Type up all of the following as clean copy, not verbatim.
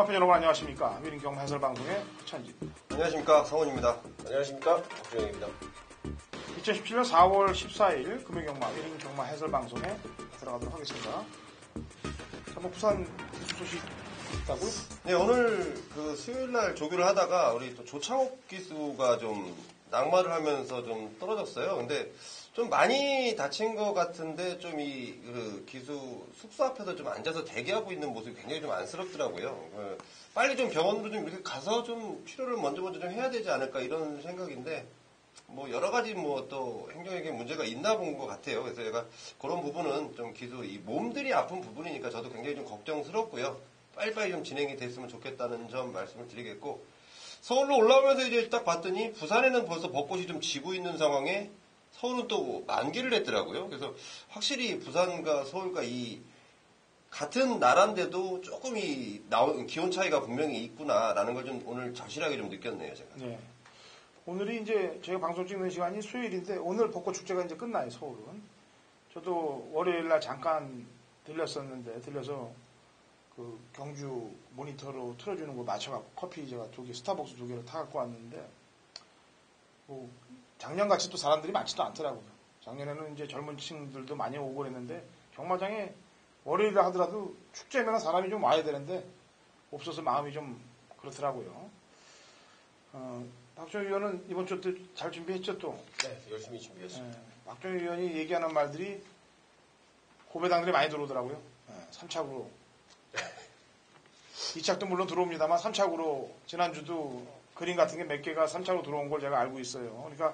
경마팬 여러분 안녕하십니까. 위림 경마 해설 방송의 천지. 안녕하십니까. 성훈입니다. 안녕하십니까. 박주영입니다. 2017년 4월 14일 금요경마 위림 경마 해설 방송에 들어가도록 하겠습니다. 자, 뭐 부산 기수 소식 있다고요? 네, 오늘 그 수요일날 조교를 하다가 우리 또 조창욱 기수가 좀 낙마를 하면서 좀 떨어졌어요. 근데 좀 많이 다친 것 같은데 좀 그 기수 숙소 앞에서 좀 앉아서 대기하고 있는 모습이 굉장히 좀 안쓰럽더라고요. 빨리 좀 병원으로 좀 이렇게 가서 좀 치료를 먼저 좀 해야 되지 않을까 이런 생각인데 뭐 여러 가지 뭐 또 행정적인 문제가 있나 본 것 같아요. 그래서 제가 그런 부분은 좀 기수 이 몸들이 아픈 부분이니까 저도 굉장히 좀 걱정스럽고요. 빨리빨리 좀 진행이 됐으면 좋겠다는 점 말씀을 드리겠고 서울로 올라오면서 이제 딱 봤더니 부산에는 벌써 벚꽃이 좀 지고 있는 상황에 서울은 또 만기를 했더라고요. 그래서 확실히 부산과 서울과 이 같은 나라인데도 조금 기온 차이가 분명히 있구나라는 걸 좀 오늘 절실하게 좀 느꼈네요, 제가. 네. 오늘이 이제 저희가 방송 찍는 시간이 수요일인데 오늘 벚꽃 축제가 이제 끝나요, 서울은. 저도 월요일날 잠깐 들려서 그 경주 모니터로 틀어주는 거 맞춰갖고 커피 제가 스타벅스 2개를 타갖고 왔는데 뭐 작년같이 또 사람들이 많지도 않더라고요. 작년에는 이제 젊은 층들도 많이 오고 그랬는데 경마장에 월요일에 하더라도 축제면 사람이 좀 와야 되는데 없어서 마음이 좀 그렇더라고요. 박정희 의원은 이번 주 때 잘 준비했죠 또? 네, 열심히 준비했습니다. 박정희 의원이 얘기하는 말들이 고배당들이 많이 들어오더라고요. 3착으로. 2착도 물론 들어옵니다만 3착으로 지난주도 그림 같은 게 몇 개가 3착으로 들어온 걸 제가 알고 있어요. 그러니까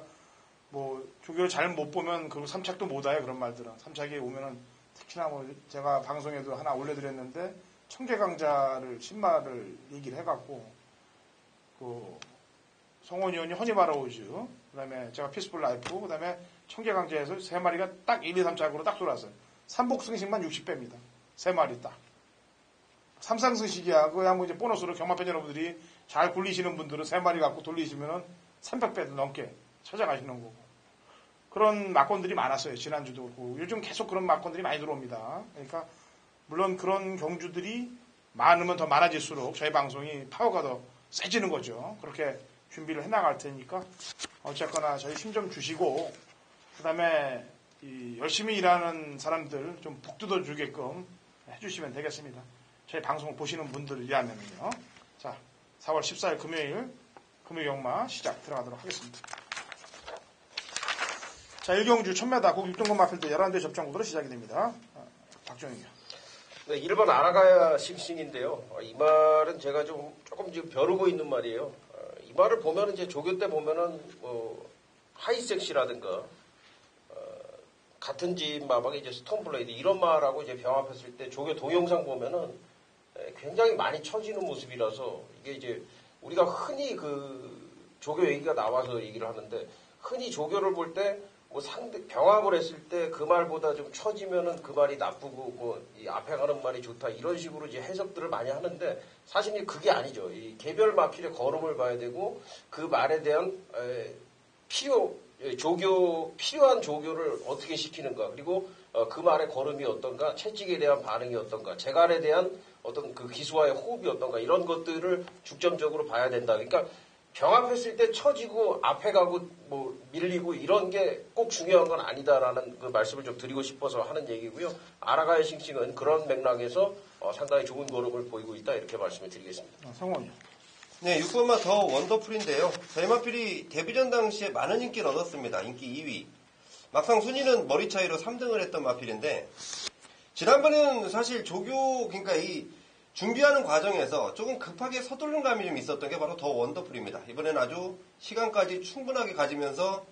뭐 조교를 잘 못 보면 그리고 3착도 못 와요. 그런 말들은. 3착이 오면은 특히나 뭐 제가 방송에도 하나 올려드렸는데 청계강자를 신마를 얘기를 해갖고 그 성원 의원이 허니바라우즈 그 다음에 제가 피스풀 라이프 그 다음에 청계강자에서 3마리가 딱 1, 2, 3착으로 딱 돌아왔어요. 삼복승식만 60배입니다. 3마리 딱. 삼상승식이야. 그야 뭐 이제 보너스로 경마팬 여러분들이 잘 굴리시는 분들은 3마리 갖고 돌리시면은 300배도 넘게 찾아가시는 거고. 그런 막건들이 많았어요. 지난주도 그렇고. 요즘 계속 그런 막건들이 많이 들어옵니다. 그러니까 물론 그런 경주들이 많으면 더 많아질수록 저희 방송이 파워가 더 세지는 거죠. 그렇게 준비를 해나갈 테니까 어쨌거나 저희 힘 좀 주시고 그 다음에 열심히 일하는 사람들 좀 북돋워 주게끔 해주시면 되겠습니다. 저희 방송을 보시는 분들을 위하면요. 자, 4월 14일 금요일 금요경마 시작 들어가도록 하겠습니다. 자, 1경주 1000m 국 6등급 마필드 11대 접전국으로 시작이 됩니다. 박정희요. 네, 1번 알아가야 싱싱인데요. 이 말은 제가 조금 지금 벼르고 있는 말이에요. 이 말을 보면은 이제 조교 때 보면은 하이섹시라든가 같은 집 마방에 이제 스톤블레이드 이런 말하고 이제 병합했을 때 조교 동영상 보면은 굉장히 많이 처지는 모습이라서 이게 이제 우리가 흔히 그 조교 얘기가 나와서 얘기를 하는데 흔히 조교를 볼 때 뭐 병합을 했을 때 그 말보다 좀 처지면은 그 말이 나쁘고 뭐 이 앞에 가는 말이 좋다 이런 식으로 이제 해석들을 많이 하는데 사실 그게 아니죠. 이 개별 마필의 걸음을 봐야 되고 그 말에 대한 필요한 조교를 어떻게 시키는가 그리고 그 말의 걸음이 어떤가 채찍에 대한 반응이 어떤가 재갈에 대한 어떤 그 기수와의 호흡이 어떤가 이런 것들을 중점적으로 봐야 된다. 그러니까 병합했을 때 처지고 앞에 가고 뭐 밀리고 이런 게 꼭 중요한 건 아니다라는 그 말씀을 좀 드리고 싶어서 하는 얘기고요. 아라가의 싱싱은 그런 맥락에서 상당히 좋은 걸음을 보이고 있다 이렇게 말씀을 드리겠습니다. 성원이요. 네, 6번마 더 원더풀인데요. 저희 마필이 데뷔전 당시에 많은 인기를 얻었습니다. 인기 2위. 막상 순위는 머리 차이로 3등을 했던 마필인데 지난번에는 사실 그러니까 이 준비하는 과정에서 조금 급하게 서두른 감이 좀 있었던 게 바로 더 원더풀입니다. 이번엔 아주 시간까지 충분하게 가지면서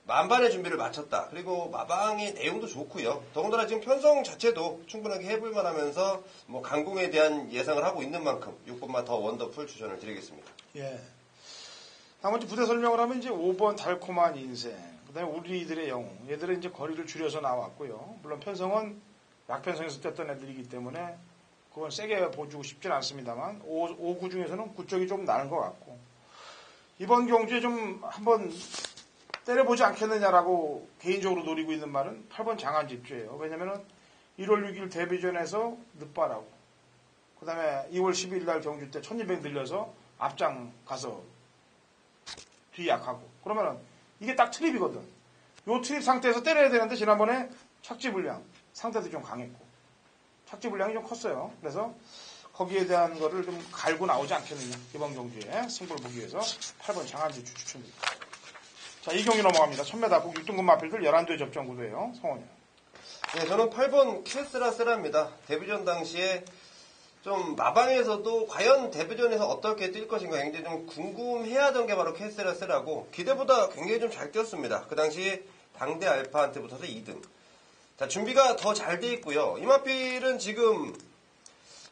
만반의 준비를 마쳤다. 그리고 마방의 내용도 좋고요. 더군다나 지금 편성 자체도 충분하게 해볼만 하면서 뭐 강공에 대한 예상을 하고 있는 만큼 6번마 더 원더풀 추천을 드리겠습니다. 예. 나머지 부대 설명을 하면 이제 5번 달콤한 인생, 그 다음에 우리들의 영웅. 얘들은 이제 거리를 줄여서 나왔고요. 물론 편성은 약편성에서 떴던 애들이기 때문에 그건 세게 보여주고 싶진 않습니다만 5구 중에서는 9쪽이 좀 나은 것 같고 이번 경주에 좀 한번 때려보지 않겠느냐라고 개인적으로 노리고 있는 말은 8번 장안집주예요. 왜냐면은 1월 6일 데뷔전에서 늦바라고 그 다음에 2월 12일 날 경주 때 1200 늘려서 앞장 가서 뒤 약하고. 그러면은 이게 딱 트립이거든. 요 트립 상태에서 때려야 되는데 지난번에 착지 불량 상태도 좀 강했고 착지 불량이 좀 컸어요. 그래서 거기에 대한 거를 좀 갈고 나오지 않겠느냐. 이번 경주에 승부를 보기 위해서 8번 장한지 추천드립니다. 자, 이 경기 넘어갑니다. 1000m 국 6등급 마필들 11도의 접전 구도예요. 성원이요. 네, 저는 8번 캐스라 세라입니다. 데뷔전 당시에 좀 마방에서도 과연 데뷔전에서 어떻게 뛸 것인가 굉장히 좀 궁금해하던 게 바로 캐스라 세라고 기대보다 굉장히 좀 잘 뛰었습니다. 그 당시에 당대 알파한테 붙어서 2등. 자, 준비가 더 잘 돼 있고요. 이 마필은 지금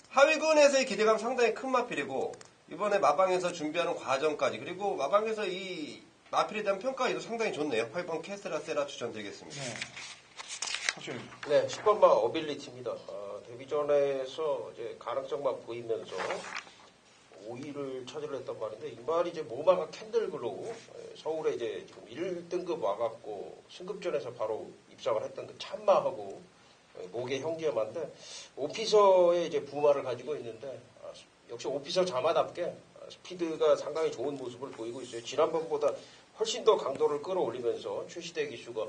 하위군에서의 기대감 상당히 큰 마필이고 이번에 마방에서 준비하는 과정까지 그리고 마방에서 이 마필에 대한 평가도 상당히 좋네요. 8번 캐스라 세라 추천드리겠습니다. 네. 네, 10번마 어빌리티입니다. 데뷔전에서 이제 가능성만 보이면서 5위를 차지를 했단 말인데 이 말이 이제 모마가 캔들글로우 서울에 이제 지금 1등급 와갖고 승급전에서 바로 입상을 했던 그 참마하고 목의 형제마인데 오피서의 이제 부마를 가지고 있는데 역시 오피서 자마답게 스피드가 상당히 좋은 모습을 보이고 있어요. 지난번보다 훨씬 더 강도를 끌어올리면서 출시대 기수가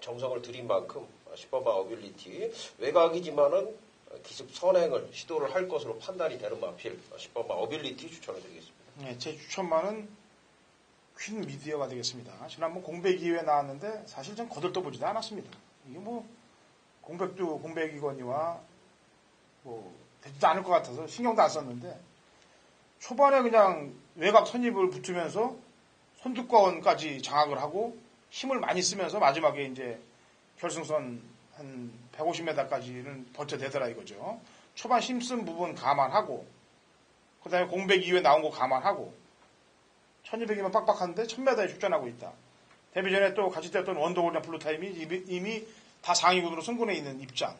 정성을 들인 만큼 10번마 어빌리티 외곽이지만은 기습 선행을 시도를 할 것으로 판단이 되는 마필 10번마 어빌리티 추천을 드리겠습니다. 네, 제 추천만은 퀸 미디어가 되겠습니다. 지난번 공백 이후에 나왔는데 사실 좀 거들떠보지도 않았습니다. 이게 뭐 공백도 공백이거니와 뭐 되지도 않을 것 같아서 신경도 안 썼는데 초반에 그냥 외곽 선입을 붙으면서 선두권까지 장악을 하고 힘을 많이 쓰면서 마지막에 이제 결승선 한 150m까지는 버텨내더라 이거죠. 초반 힘쓴 부분 감안하고 그 다음에 공백 이후에 나온 거 감안하고 1200이면 빡빡한데 1000m에 출전하고 있다. 데뷔 전에 또 같이 뛰었던 원더골든 블루타임이 이미 다 상위군으로 승군해 있는 입장.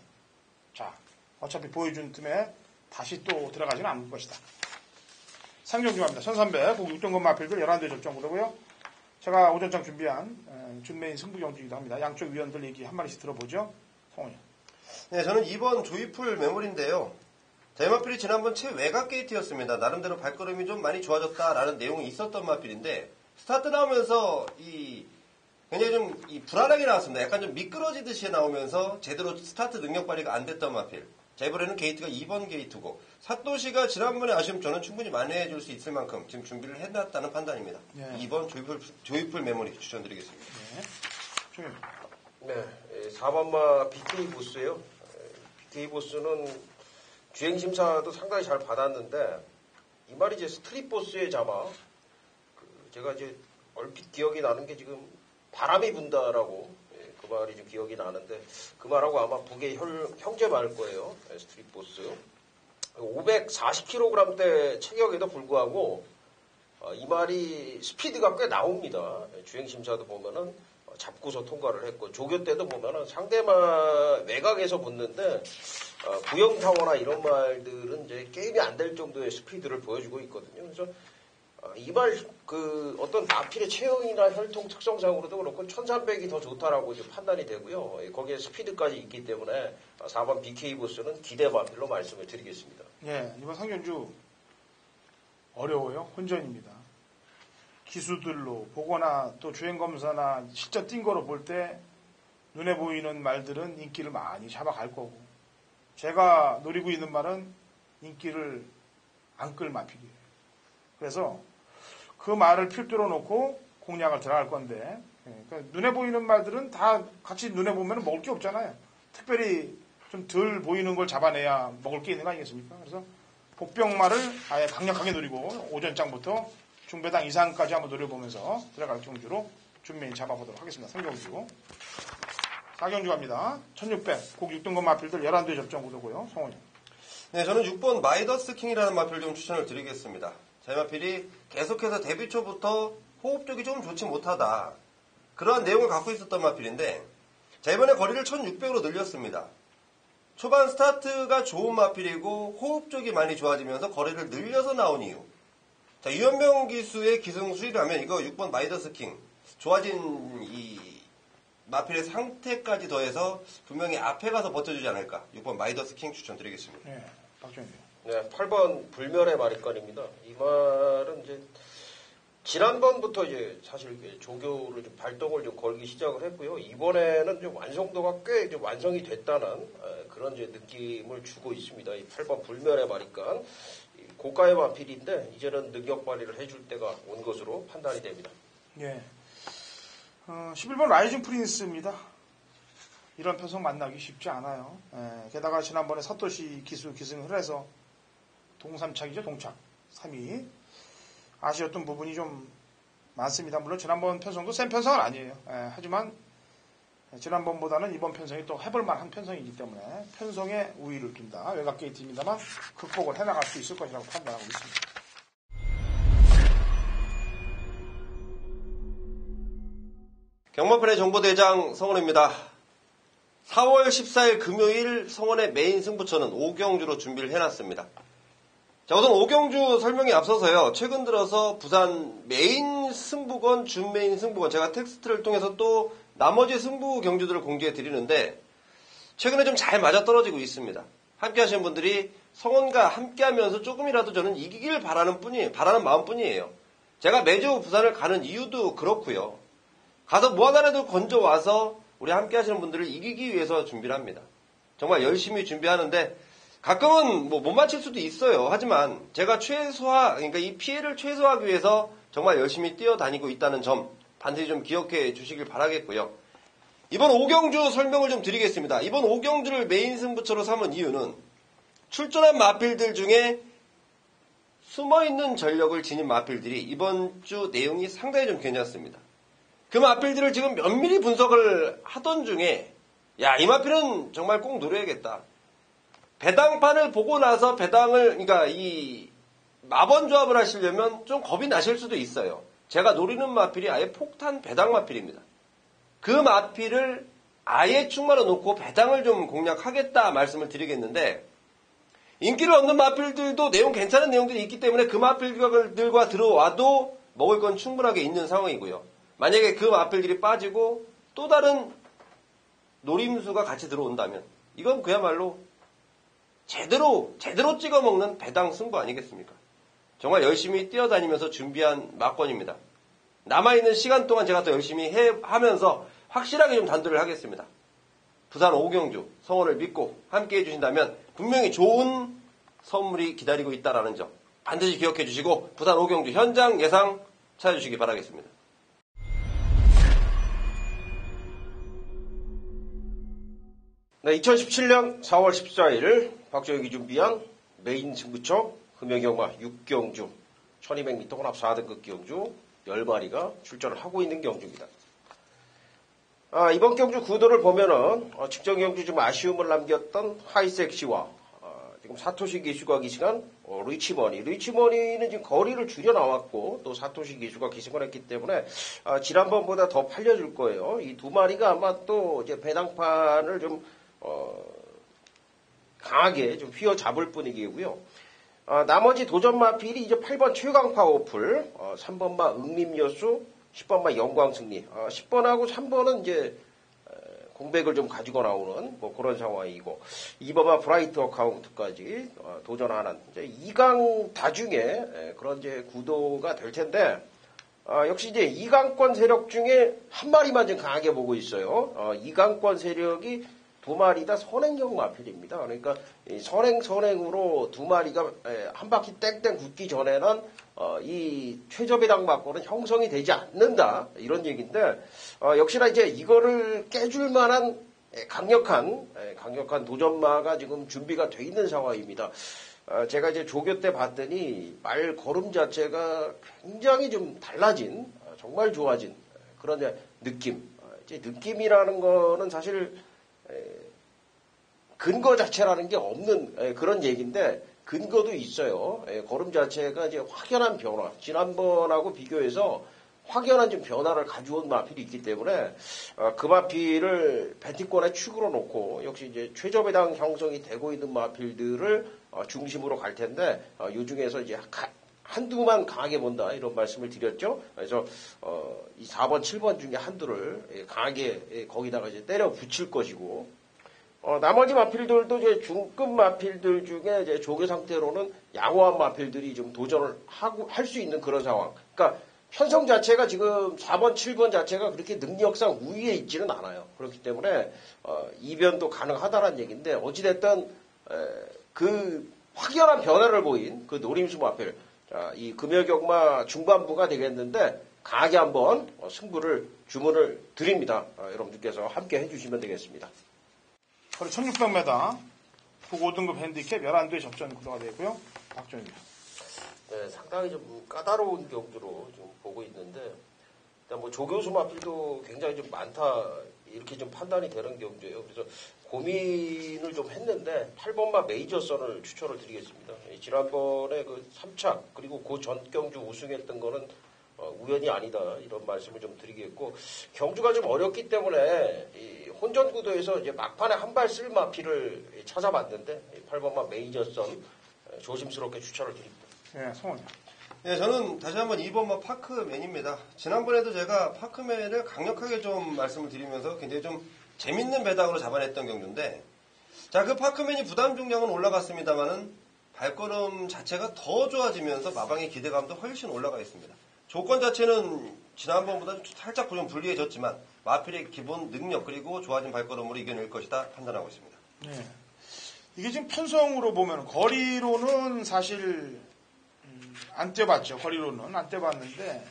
자, 어차피 보여준 틈에 다시 또 들어가지는 않을 것이다. 상경주합니다. 1300, 국 6등급 마필들 11대 접전구도고요. 제가 오전장 준비한 준메인 승부 경기이기도 합니다. 양쪽 위원들 얘기 한 마디씩 들어보죠. 성훈이. 네, 저는 2번 조이풀 메모리인데요. 대마필이 지난번 최외곽 게이트였습니다. 나름대로 발걸음이 좀 많이 좋아졌다라는 내용이 있었던 마필인데 스타트 나오면서 굉장히 좀 불안하게 나왔습니다. 약간 좀 미끄러지듯이 나오면서 제대로 스타트 능력 발휘가 안 됐던 마필. 자, 이번에는 게이트가 2번 게이트고 사토시가 지난번에 아쉬움 저는 충분히 만회해줄 수 있을 만큼 지금 준비를 해놨다는 판단입니다. 네. 2번 조이풀 메모리 추천드리겠습니다. 네, 4번마 BK 보스예요. BK 보스는 주행심사도 상당히 잘 받았는데 이 말이 이제 스트릿 보스의 자마 제가 이제 얼핏 기억이 나는 게 지금 바람이 분다라고 그 말이 좀 기억이 나는데 그 말하고 아마 북의 형제 말일 거예요. 스트릿 보스 540kg대 체격에도 불구하고 이 말이 스피드가 꽤 나옵니다. 주행심사도 보면은 잡고서 통과를 했고 조교 때도 보면은 상대방 외곽에서 붙는데 구형타워나 이런 말들은 이제 게임이 안 될 정도의 스피드를 보여주고 있거든요. 그래서 이 말 어떤 마필의 체형이나 혈통 특성상으로도 그렇고 1300이 더 좋다라고 이제 판단이 되고요. 거기에 스피드까지 있기 때문에 4번 BK 보스는 기대 마필로 말씀을 드리겠습니다. 네, 이번 상경주 어려워요. 혼전입니다. 기수들로 보거나 또 주행검사나 실전 뛴 거로 볼 때 눈에 보이는 말들은 인기를 많이 잡아갈 거고 제가 노리고 있는 말은 인기를 안 끌 마필이에요. 그래서 그 말을 필두로 놓고 공략을 들어갈 건데 그러니까 눈에 보이는 말들은 다 같이 눈에 보면 먹을 게 없잖아요. 특별히 좀 덜 보이는 걸 잡아내야 먹을 게 있는 거 아니겠습니까? 그래서 복병말을 아예 강력하게 노리고 오전장부터 중배당 이상까지 한번 노려보면서 들어갈 경주로 준메인 잡아보도록 하겠습니다. 상경주. 4경주 갑니다. 1600, 국 6등급 마필들 11대 접전 구도고요. 성원이. 네, 저는 6번 마이더스 킹이라는 마필 좀 추천을 드리겠습니다. 제 마필이 계속해서 데뷔 초부터 호흡 쪽이 좀 좋지 못하다. 그러한 내용을 갖고 있었던 마필인데 자, 이번에 거리를 1600으로 늘렸습니다. 초반 스타트가 좋은 마필이고 호흡 쪽이 많이 좋아지면서 거리를 늘려서 나온 이유. 자, 유현병 기수의 기승수이라면 이거 6번 마이더스 킹 좋아진 이 마필의 상태까지 더해서 분명히 앞에 가서 버텨주지 않을까. 6번 마이더스 킹 추천드리겠습니다. 네, 박정희. 네, 8번 불멸의 말이건입니다. 이 말은 이제 지난번부터 이제 사실 조교를 좀 발동을 좀 걸기 시작을 했고요. 이번에는 좀 완성도가 꽤 좀 완성이 됐다는 그런 이제 느낌을 주고 있습니다. 이 8번 불멸의 말이건 고가의 마필인데 이제는 능력 발휘를 해줄 때가 온 것으로 판단이 됩니다. 예. 11번 라이징 프린스입니다. 이런 편성 만나기 쉽지 않아요. 예. 게다가 지난번에 사토시 기수 기승을 해서 동삼착이죠. 동착 3위. 아쉬웠던 부분이 좀 많습니다. 물론 지난번 편성도 센 편성은 아니에요. 예. 하지만 지난번보다는 이번 편성이 또 해볼만한 편성이기 때문에 편성에 우위를 둔다. 외곽 게이트입니다만 극복을 해나갈 수 있을 것이라고 판단하고 있습니다. 경마편의 정보대장 성원입니다. 4월 14일 금요일 성원의 메인 승부처는 오경주로 준비를 해놨습니다. 자, 우선 오경주 설명에 앞서서요. 최근 들어서 부산 메인 승부건, 준메인 승부건, 제가 텍스트를 통해서 또 나머지 승부 경주들을 공지해 드리는데 최근에 좀 잘 맞아떨어지고 있습니다. 함께 하시는 분들이 성원과 함께 하면서 조금이라도 저는 이기길 바라는 마음뿐이에요. 제가 매주 부산을 가는 이유도 그렇고요. 가서 뭐 하나라도 건져와서 우리 함께 하시는 분들을 이기기 위해서 준비를 합니다. 정말 열심히 준비하는데 가끔은 뭐 못 맞힐 수도 있어요. 하지만 제가 그러니까 이 피해를 최소화하기 위해서 정말 열심히 뛰어다니고 있다는 점 반드시 좀 기억해 주시길 바라겠고요. 이번 오경주 설명을 좀 드리겠습니다. 이번 오경주를 메인 승부처로 삼은 이유는 출전한 마필들 중에 숨어있는 전력을 지닌 마필들이 이번 주 내용이 상당히 좀 괜찮습니다. 그 마필들을 지금 면밀히 분석을 하던 중에 야, 이 마필은 정말 꼭 노려야겠다. 배당판을 보고 나서 그러니까 이 마번 조합을 하시려면 좀 겁이 나실 수도 있어요. 제가 노리는 마필이 아예 폭탄 배당 마필입니다. 그 마필을 아예 충만해 놓고 배당을 좀 공략하겠다 말씀을 드리겠는데 인기를 얻는 마필들도 괜찮은 내용들이 있기 때문에 그 마필들과 들어와도 먹을 건 충분하게 있는 상황이고요. 만약에 그 마필들이 빠지고 또 다른 노림수가 같이 들어온다면 이건 그야말로 제대로 찍어먹는 배당 승부 아니겠습니까? 정말 열심히 뛰어다니면서 준비한 막권입니다. 남아있는 시간 동안 제가 더 열심히 하면서 확실하게 좀 단도를 하겠습니다. 부산 오경주 성원을 믿고 함께 해주신다면 분명히 좋은 선물이 기다리고 있다는 점 반드시 기억해 주시고 부산 오경주 현장 예상 찾아주시기 바라겠습니다. 네, 2017년 4월 14일 박정혁이 준비한 메인 승부처 금연경마 6경주 1200m 혼합 4등급 경주 10마리가 출전을 하고 있는 경주입니다. 이번 경주 구도를 보면은 측정 경주 좀 아쉬움을 남겼던 하이섹시와 지금 사토시 기수가 기승한 리치머니는 지금 거리를 줄여 나왔고 또 사토시 기수가 기승을 했기 때문에 지난번보다 더 팔려줄 거예요. 이 두 마리가 아마 또 이제 배당판을 좀 강하게 좀 휘어잡을 분위기고요. 나머지 도전마필이 이제 8번 최강파 오플, 3번마 응림여수, 10번마 영광승리, 10번하고 3번은 이제 공백을 좀 가지고 나오는 뭐 그런 상황이고 2번마 브라이트 어카운트까지 도전하는 이제 2강 다중에 그런 이제 구도가 될 텐데 역시 이제 2강권 세력 중에 한 마리만 좀 강하게 보고 있어요. 2강권 세력이 두 마리 다 선행형 마필입니다. 그러니까 선행으로 두 마리가 한 바퀴 땡땡 굳기 전에는 이 최저배당 막고는 형성이 되지 않는다 이런 얘기인데 역시나 이제 이거를 깨줄 만한 강력한 도전마가 지금 준비가 돼 있는 상황입니다. 제가 이제 조교 때 봤더니 말 걸음 자체가 굉장히 좀 달라진 정말 좋아진 그런 느낌. 이제 느낌이라는 거는 사실 근거 자체라는 게 없는 그런 얘기인데 근거도 있어요. 걸음 자체가 이제 확연한 변화. 지난번하고 비교해서 확연한 좀 변화를 가져온 마필이 있기 때문에 그 마필을 배팅권에 축으로 놓고 역시 이제 최저배당 형성이 되고 있는 마필들을 중심으로 갈 텐데 이 중에서 이제 한두만 강하게 본다 이런 말씀을 드렸죠. 그래서 이 4번, 7번 중에 한두를 강하게 거기다가 이제 때려 붙일 것이고 나머지 마필들도 이제 중급 마필들 중에 이제 조교 상태로는 양호한 마필들이 좀 도전을 할 수 있는 그런 상황. 그러니까 편성 자체가 지금 4번, 7번 자체가 그렇게 능력상 우위에 있지는 않아요. 그렇기 때문에 이변도 가능하다는 얘기인데 어찌됐든 그 확연한 변화를 보인 그 노림수 마필, 자, 이 금요격마 중반부가 되겠는데 강하게 한번 승부를 주문을 드립니다. 여러분들께서 함께 해주시면 되겠습니다. 거리 1600m, 구5등급 핸디캡 11대 접전 구도가 되고요. 박정희입니다. 네, 상당히 좀 까다로운 경주로 좀 보고 있는데, 일단 뭐 조교수 마필도 굉장히 좀 많다, 이렇게 좀 판단이 되는 경주예요. 그래서 고민을 좀 했는데, 8번마 메이저선을 추천을 드리겠습니다. 지난번에 그 3차, 그리고 그 전 경주 우승했던 거는 우연이 아니다, 이런 말씀을 좀 드리겠고, 경주가 좀 어렵기 때문에, 이 혼전 구도에서 이제 막판에 한 발 쓸 마필을 찾아봤는데, 8번마 메이저선 조심스럽게 추천을 드립니다. 네, 성원이요. 네, 저는 다시 한번 2번마 파크맨입니다. 지난번에도 제가 파크맨을 강력하게 좀 말씀을 드리면서 굉장히 좀 재밌는 배당으로 잡아냈던 경주인데, 자, 그 파크맨이 부담 중량은 올라갔습니다만은 발걸음 자체가 더 좋아지면서 마방의 기대감도 훨씬 올라가 있습니다. 조건 자체는 지난번보다 살짝 좀 불리해졌지만 마필의 기본 능력 그리고 좋아진 발걸음으로 이겨낼 것이다 판단하고 있습니다. 네. 이게 지금 편성으로 보면 거리로는 사실 안 뛰어봤죠. 거리로는 안 뛰어봤는데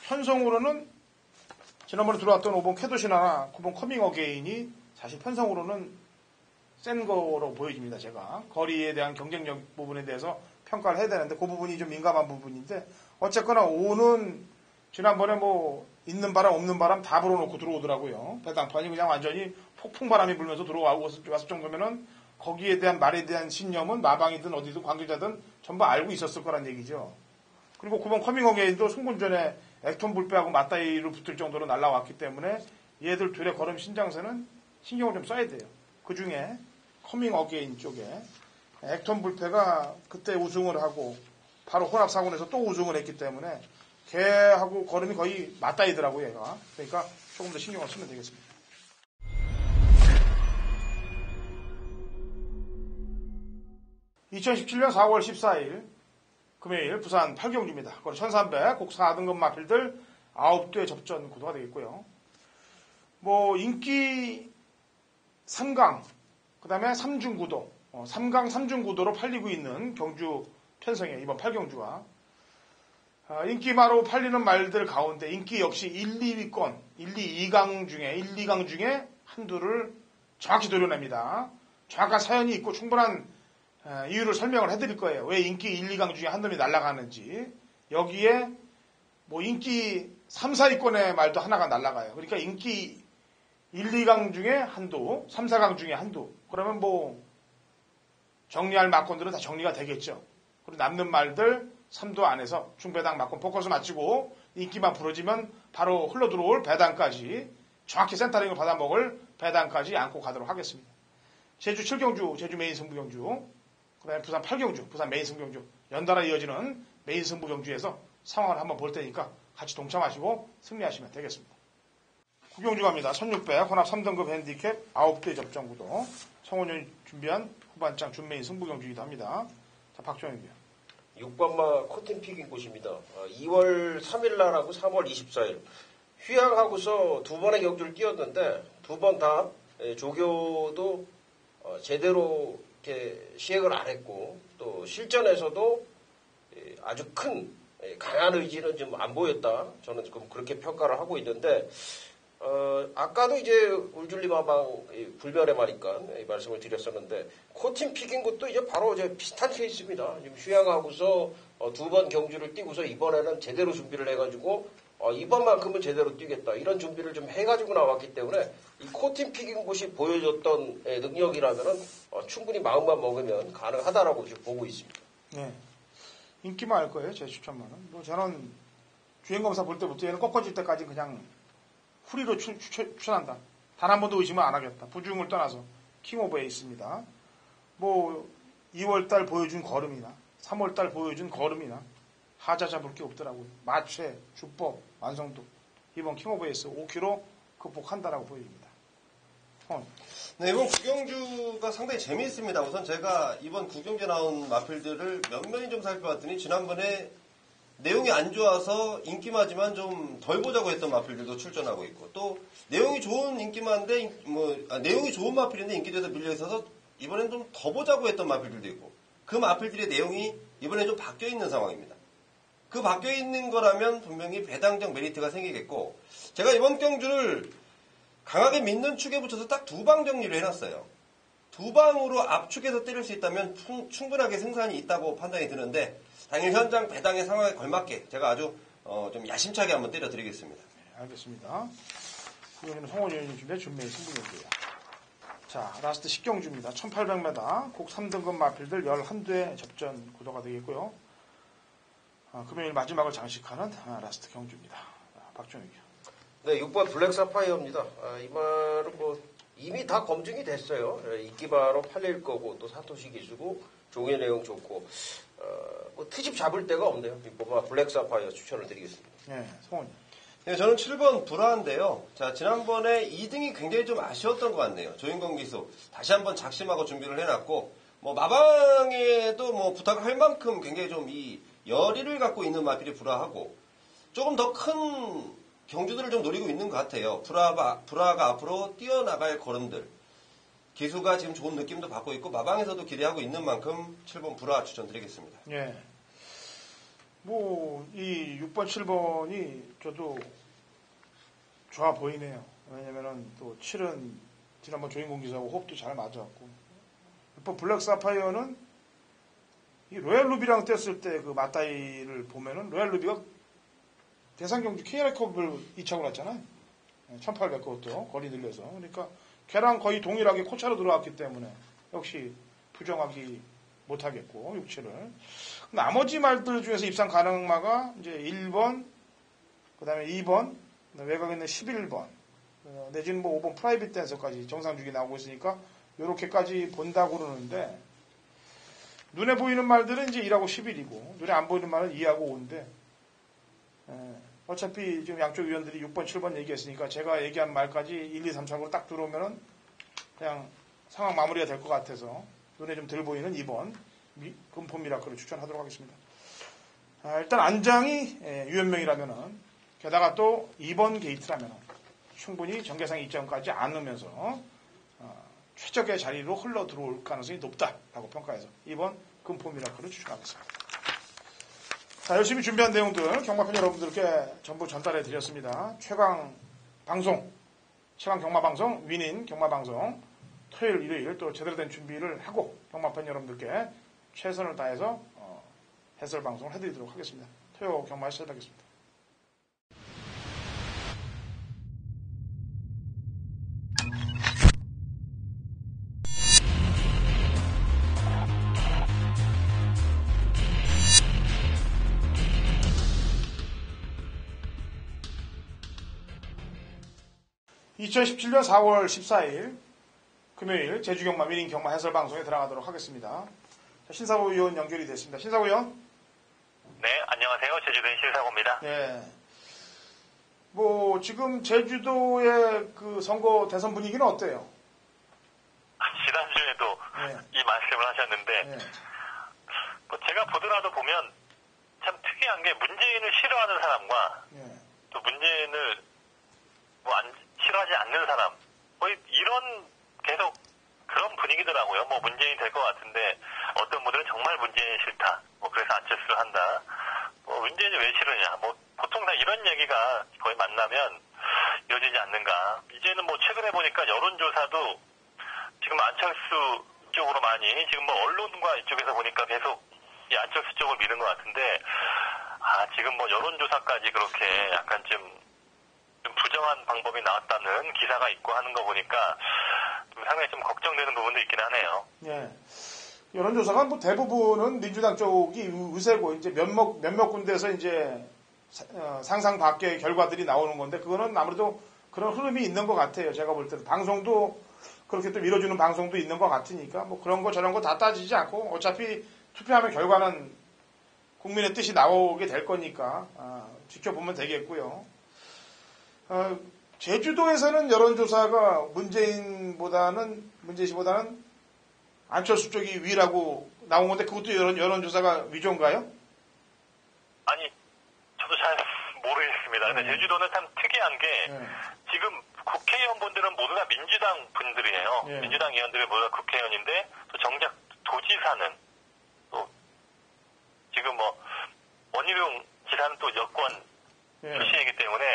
편성으로는 지난번에 들어왔던 5번 캐도시나나 9번 커밍 어게인이 사실 편성으로는 센 거로 보여집니다. 제가 거리에 대한 경쟁력 부분에 대해서 평가를 해야 되는데 그 부분이 좀 민감한 부분인데 어쨌거나 5는 지난번에 뭐 있는 바람 없는 바람 다 불어놓고 들어오더라고요. 배당판이 그냥 완전히 폭풍 바람이 불면서 들어왔을 정도면은 거기에 대한 말에 대한 신념은 마방이든 어디든 관계자든 전부 알고 있었을 거란 얘기죠. 그리고 9번 커밍 어게인도 승군전에 액톤 불배하고 맞다이로 붙을 정도로 날라왔기 때문에 얘들 둘의 걸음 신장세는 신경을 좀 써야 돼요. 그 중에 커밍 어게인 쪽에 액톤 불패가 그때 우승을 하고 바로 혼합 사고에서 또 우승을 했기 때문에 걔하고 걸음이 거의 맞다이더라고요, 얘가. 그러니까 조금 더 신경을 쓰면 되겠습니다. (2017년 4월 14일) 금요일 부산 8경주입니다. 거리 1300, 곡 4등급 마필들 9대 접전 구도가 되겠고요. 뭐 인기 3강, 그 다음에 3중 구도, 3강 3중 구도로 팔리고 있는 경주 편성이에요. 이번 8경주가. 인기마로 팔리는 말들 가운데 인기 역시 1, 2위권, 1, 2강 중에 한두를 정확히 도려냅니다. 정확한 사연이 있고 충분한 이유를 설명을 해드릴 거예요. 왜 인기 1, 2강 중에 한 놈이 날아가는지. 여기에 뭐 인기 3, 4위권의 말도 하나가 날아가요. 그러니까 인기 1, 2강 중에 한두, 3, 4강 중에 한두. 그러면 뭐 정리할 막권들은 다 정리가 되겠죠. 그리고 남는 말들 3도 안에서 중배당 막권 포커스 맞추고 인기만 부러지면 바로 흘러들어올 배당까지 정확히 센터링을 받아먹을 배당까지 안고 가도록 하겠습니다. 제주 7경주, 제주 메인 승부경주, 그 다음에 부산 8경주, 부산 메인 승부경주, 연달아 이어지는 메인 승부경주에서 상황을 한번 볼 테니까 같이 동참하시고 승리하시면 되겠습니다. 구경주 갑니다. 1600, 혼합 3등급 핸디캡 9대 접전구도. 성원이 준비한 후반장 준메인 승부경주이기도 합니다. 자, 박정현이요. 6번마 코팅픽인 곳입니다. 2월 3일 날하고 3월 24일. 휴양하고서 두 번의 경주를 뛰었는데 두 번 다 조교도 제대로 이렇게 시행을 안 했고 또 실전에서도 아주 큰 강한 의지는 좀 안 보였다. 저는 지금 그렇게 평가를 하고 있는데 아까도 이제 울줄리 마방 불변의 말이니까 말씀을 드렸었는데 코팅 픽인 것도 이제 바로 이제 비슷한 케이스입니다. 지금 휴양하고서 두 번 경주를 뛰고서 이번에는 제대로 준비를 해가지고 이번만큼은 제대로 뛰겠다 이런 준비를 좀 해가지고 나왔기 때문에 이 코팅 픽인 곳이 보여줬던 능력이라면은 충분히 마음만 먹으면 가능하다라고 지금 보고 있습니다. 네, 인기만 할 거예요. 제 추천만은. 뭐 저는 주행검사 볼 때부터 얘는 꺾어질 때까지 그냥 후리로 추천한다. 단 한 번도 의심을 안 하겠다. 부중을 떠나서 킹 오브 에이스입니다. 뭐 2월달 보여준 걸음이나 3월달 보여준 걸음이나 하자 잡을 게 없더라고요. 마취, 주법, 완성도. 이번 킹 오브 에이스 5km 극복한다라고 보입니다. 네, 이번 구경주가 상당히 재미있습니다. 우선 제가 이번 구경주에 나온 마필들을 면면히 좀 살펴봤더니 지난번에 내용이 안 좋아서 인기마지만 좀 덜 보자고 했던 마필들도 출전하고 있고, 또 내용이 좋은 인기마인데 내용이 좋은 마필인데 인기도에서 밀려 있어서 이번엔 좀 더 보자고 했던 마필들도 있고, 그 마필들의 내용이 이번에 좀 바뀌어 있는 상황입니다. 그 바뀌어 있는 거라면 분명히 배당적 메리트가 생기겠고, 제가 이번 경주를 강하게 믿는 축에 붙여서 딱 2방 정리를 해놨어요. 2방으로 압축해서 때릴 수 있다면 충분하게 승산이 있다고 판단이 드는데, 당일 현장 배당의 상황에 걸맞게 제가 아주 좀 야심차게 한번 때려드리겠습니다. 네, 알겠습니다. 이번에는 송원희 의원님 준비해 준비해 승부경주예요. 자, 라스트 10경주입니다. 1800m 곡 3등급 마필들 11대 접전 구도가 되겠고요. 금요일 마지막을 장식하는 라스트 경주입니다. 박종혁 의원. 네, 6번 블랙 사파이어입니다. 이 말은 이미 다 검증이 됐어요. 이끼바로 팔릴 거고, 또 사토시 기수고, 종의 내용 좋고, 트집 잡을 데가 없네요. 6번 블랙 사파이어 추천을 드리겠습니다. 네, 송원희. 네, 저는 7번 불화인데요. 자, 지난번에 2등이 굉장히 좀 아쉬웠던 것 같네요. 조인권 기수 다시 한번 작심하고 준비를 해놨고, 마방에도 부탁을 할 만큼 굉장히 좀 이 열의를 갖고 있는 마필이 불화하고, 조금 더 큰 경주들을 좀 노리고 있는 것 같아요. 불화가 앞으로 뛰어나갈 걸음들. 기수가 지금 좋은 느낌도 받고 있고, 마방에서도 기대하고 있는 만큼 7번 불화 추천드리겠습니다. 예. 이 6번, 7번이 저도 좋아 보이네요. 왜냐면은 또 7은 지난번 조인공 기사하고 호흡도 잘 맞았고, 6번 블랙 사파이어는 이 로얄 루비랑 뗐을 때 그 맞다이를 보면은 로얄 루비가 대상 경주 KR컵을 2차고 났잖아요. 1800 그것도 거리 늘려서. 그러니까 걔랑 거의 동일하게 코차로 들어왔기 때문에 역시 부정하기 못하겠고, 6, 7을. 나머지 말들 중에서 입상 가능마가 이제 1번, 그 다음에 2번, 외곽에 있는 11번, 내지는 5번 프라이빗 댄서까지 정상주기 나오고 있으니까, 요렇게까지 본다고 그러는데, 눈에 보이는 말들은 이제 1하고 11이고, 눈에 안 보이는 말은 2하고 5인데, 어차피 지금 양쪽 위원들이 6번, 7번 얘기했으니까 제가 얘기한 말까지 1, 2, 3, 4로 딱 들어오면은 그냥 상황 마무리가 될 것 같아서 눈에 좀 덜 보이는 2번 금포 미라클을 추천하도록 하겠습니다. 일단 안장이 유연명이라면은, 게다가 또 2번 게이트라면은 충분히 정계상 입장까지 않으면서 최적의 자리로 흘러 들어올 가능성이 높다라고 평가해서 2번 금포 미라클을 추천하겠습니다. 자, 열심히 준비한 내용들 경마팬 여러분들께 전부 전달해 드렸습니다. 최강 경마방송, 위닌 경마방송 토요일, 일요일 또 제대로 된 준비를 하고 경마팬 여러분들께 최선을 다해서 해설 방송을 해드리도록 하겠습니다. 토요 경마에서 찾아뵙겠습니다. 2017년 4월 14일 금요일 제주경마 위닝 경마 해설 방송에 들어가도록 하겠습니다. 신사고 의원 연결이 됐습니다. 신사고 의원. 네, 안녕하세요. 제주도의 신사고입니다. 네. 지금 제주도의 그 선거 대선 분위기는 어때요? 지난주에도 이 말씀을 하셨는데, 제가 보더라도 보면 참 특이한 게 문재인을 싫어하는 사람과 또 문재인을 싫어하지 않는 사람, 이런 계속 그런 분위기더라고요. 문재인이 될 것 같은데 어떤 분들은 정말 문재인이 싫다. 그래서 안철수를 한다. 문재인이 왜 싫으냐. 보통 다 이런 얘기가 거의 만나면 이어지지 않는가. 이제는 최근에 보니까 여론조사도 지금 안철수 쪽으로 많이, 지금 언론과 이쪽에서 보니까 계속 이 안철수 쪽을 미는 것 같은데, 지금 여론조사까지 그렇게 약간 좀 부정한 방법이 나왔다는 기사가 있고 하는 거 보니까 상당히 좀 걱정되는 부분도 있긴 하네요. 예. 여론조사가 대부분은 민주당 쪽이 우세고, 이제 몇몇 군데에서 이제 상상 밖의 결과들이 나오는 건데, 그거는 아무래도 그런 흐름이 있는 것 같아요. 제가 볼 때도. 방송도 그렇게 또 밀어주는 방송도 있는 것 같으니까, 그런 거 저런 거 다 따지지 않고, 어차피 투표하면 결과는 국민의 뜻이 나오게 될 거니까, 지켜보면 되겠고요. 제주도에서는 여론조사가 문재인 씨보다는 안철수 쪽이 위라고 나온 건데 그것도 여론조사가 위조인가요? 아니, 저도 잘 모르겠습니다. 근데 제주도는 참 특이한 게 지금 국회의원분들은 모두 다 민주당 분들이에요. 민주당 의원들이 모두 다 국회의원인데 또 정작 도지사는 또 지금 뭐 원희룡 지사는 또 여권 출신이기 때문에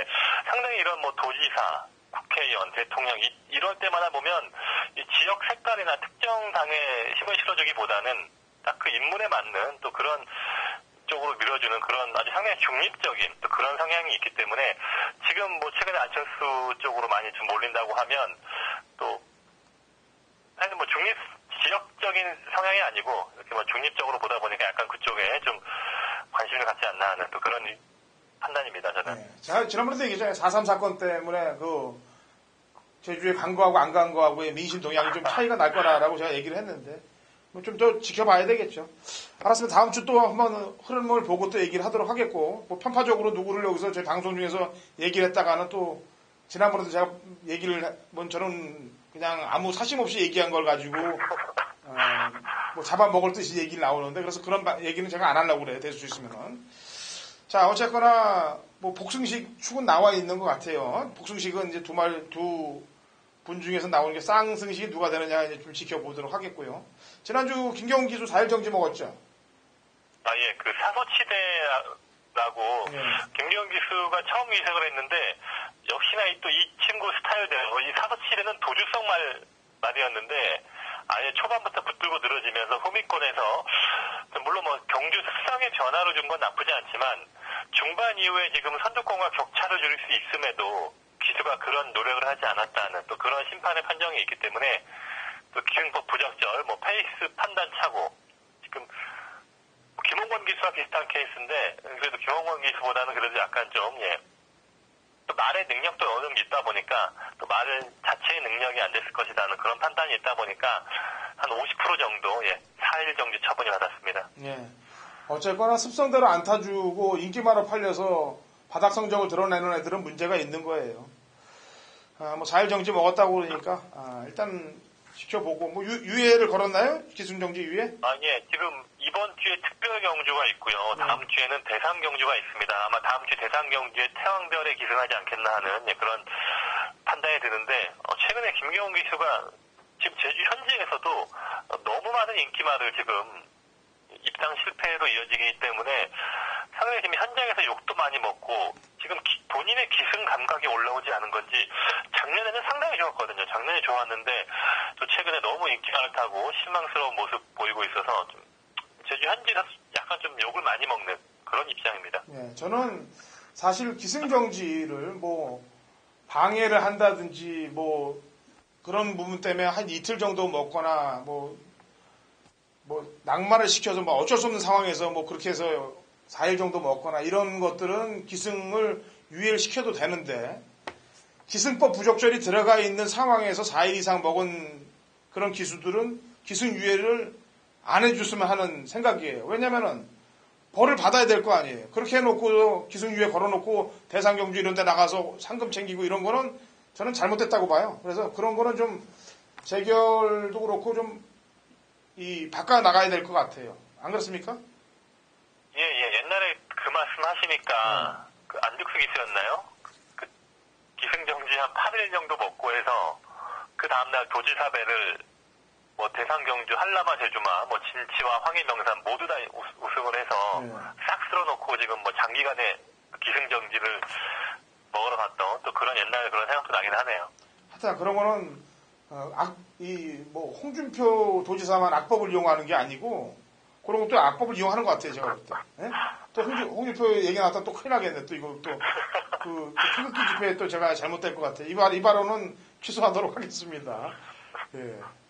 상당히 이런 뭐 도지사, 국회의원, 대통령 이럴 때마다 보면 이 지역 색깔이나 특정 당에 힘을 실어주기보다는 딱 그 인물에 맞는 또 그런 쪽으로 밀어주는 그런 아주 상당히 중립적인 또 그런 성향이 있기 때문에 지금 뭐 최근에 안철수 쪽으로 많이 좀 몰린다고 하면 또 사실 뭐 중립 지역적인 성향이 아니고 이렇게 뭐 중립적으로 보다 보니까 약간 그쪽에 좀 관심을 갖지 않나 하는 또 그런 판단입니다, 저는. 제가 지난번에도 얘기했잖아요. 4.3 사건 때문에 그 제주에 간 거하고 안 간 거하고의 민심 동향이 좀 차이가 날 거라고 제가 얘기를 했는데 뭐 좀 더 지켜봐야 되겠죠. 알았으면 다음 주 또 한번 흐름을 보고 또 얘기를 하도록 하겠고 뭐 편파적으로 누구를 여기서 제 방송 중에서 얘기를 했다가는 또 지난번에도 제가 얘기를 뭐 저는 그냥 아무 사심 없이 얘기한 걸 가지고 뭐 잡아먹을 듯이 얘기를 나오는데 그래서 그런 얘기는 제가 안 하려고 그래요. 될 수 있으면은. 자, 어쨌거나, 뭐, 복승식 축은 나와 있는 것 같아요. 복승식은 이제 두 분 중에서 나오는 게 쌍승식이 누가 되느냐 이제 좀 지켜보도록 하겠고요. 지난주 김경훈 기수 4일 정지 먹었죠? 아, 예, 그 사소치대라고 김경훈 기수가 처음 이색을 했는데 역시나 또 이 친구 스타일대로 이 사소치대는 도주성 말이었는데 아예 초반부터 붙들고 늘어지면서 후미권에서 물론 뭐 경주 수상의 변화로 준 건 나쁘지 않지만 중반 이후에 지금 선두권과 격차를 줄일 수 있음에도 기수가 그런 노력을 하지 않았다는 또 그런 심판의 판정이 있기 때문에 또 기승법 부적절, 뭐 페이스 판단 착오 지금 김홍건 기수와 비슷한 케이스인데 그래도 김홍건 기수보다는 그래도 약간 좀 또 말의 능력도 어느 정도 있다 보니까 또 말 자체의 능력이 안 됐을 것이라는 그런 판단이 있다 보니까 한 50% 정도 4일 정지 처분이 받았습니다. 어쨌거나 습성대로 안 타주고 인기만으로 팔려서 바닥 성적을 드러내는 애들은 문제가 있는 거예요. 뭐 4일 정지 먹었다고 그러니까 일단 지켜보고 뭐 유예를 걸었나요? 기승정지 유예? 지금 이번 주에 특별 경주가 있고요. 다음 주에는 대상 경주가 있습니다. 아마 다음 주 대상 경주에 태왕별에 기승하지 않겠나 하는 그런 판단이 드는데 최근에 김경훈 기수가 지금 제주 현지에서도 너무 많은 인기말을 지금 입상 실패로 이어지기 때문에 상당히 지금 현장에서 욕도 많이 먹고 지금 본인의 기승 감각이 올라오지 않은 건지 작년에는 상당히 좋았거든요. 작년에 좋았는데 또 최근에 너무 인기말을 타고 실망스러운 모습 보이고 있어서 좀 제주 현지에서 약간 좀 욕을 많이 먹는 그런 입장입니다. 저는 사실 기승정지를 뭐 방해를 한다든지 뭐 그런 부분 때문에 한 이틀 정도 먹거나 뭐 낙마를 시켜서 뭐 어쩔 수 없는 상황에서 뭐 그렇게 해서 4일 정도 먹거나 이런 것들은 기승을 유예를 시켜도 되는데 기승법 부적절이 들어가 있는 상황에서 4일 이상 먹은 그런 기수들은 기승 유예를 안 해줬으면 하는 생각이에요. 왜냐면은 벌을 받아야 될 거 아니에요. 그렇게 해놓고 기승 유예 걸어놓고 대상 경주 이런 데 나가서 상금 챙기고 이런 거는 저는 잘못됐다고 봐요. 그래서 그런 거는 좀 재결도 그렇고 좀 바꿔 나가야 될 것 같아요. 안 그렇습니까? 옛날에 그 말씀 하시니까 그 안죽수 기수였나요? 그 기승정지 한 8일 정도 먹고 해서 그 다음날 도지사배를 뭐 대상경주, 한라마, 제주마, 뭐 진치와 황해명산 모두 다 우승을 해서 싹 쓸어놓고 지금 뭐 장기간의 기승정지를 먹으러 갔던 또 그런 옛날 그런 생각도 나긴 하네요. 하여튼 그런 거는 홍준표 도지사만 악법을 이용하는 게 아니고 그런 것도 악법을 이용하는 것 같아요, 제가 볼 때. 또 홍준표 얘기 나왔다 또 큰일 나겠네. 또 이거 또 태극기 집회에 또 제가 잘못될 것 같아요. 이 발언은 취소하도록 하겠습니다.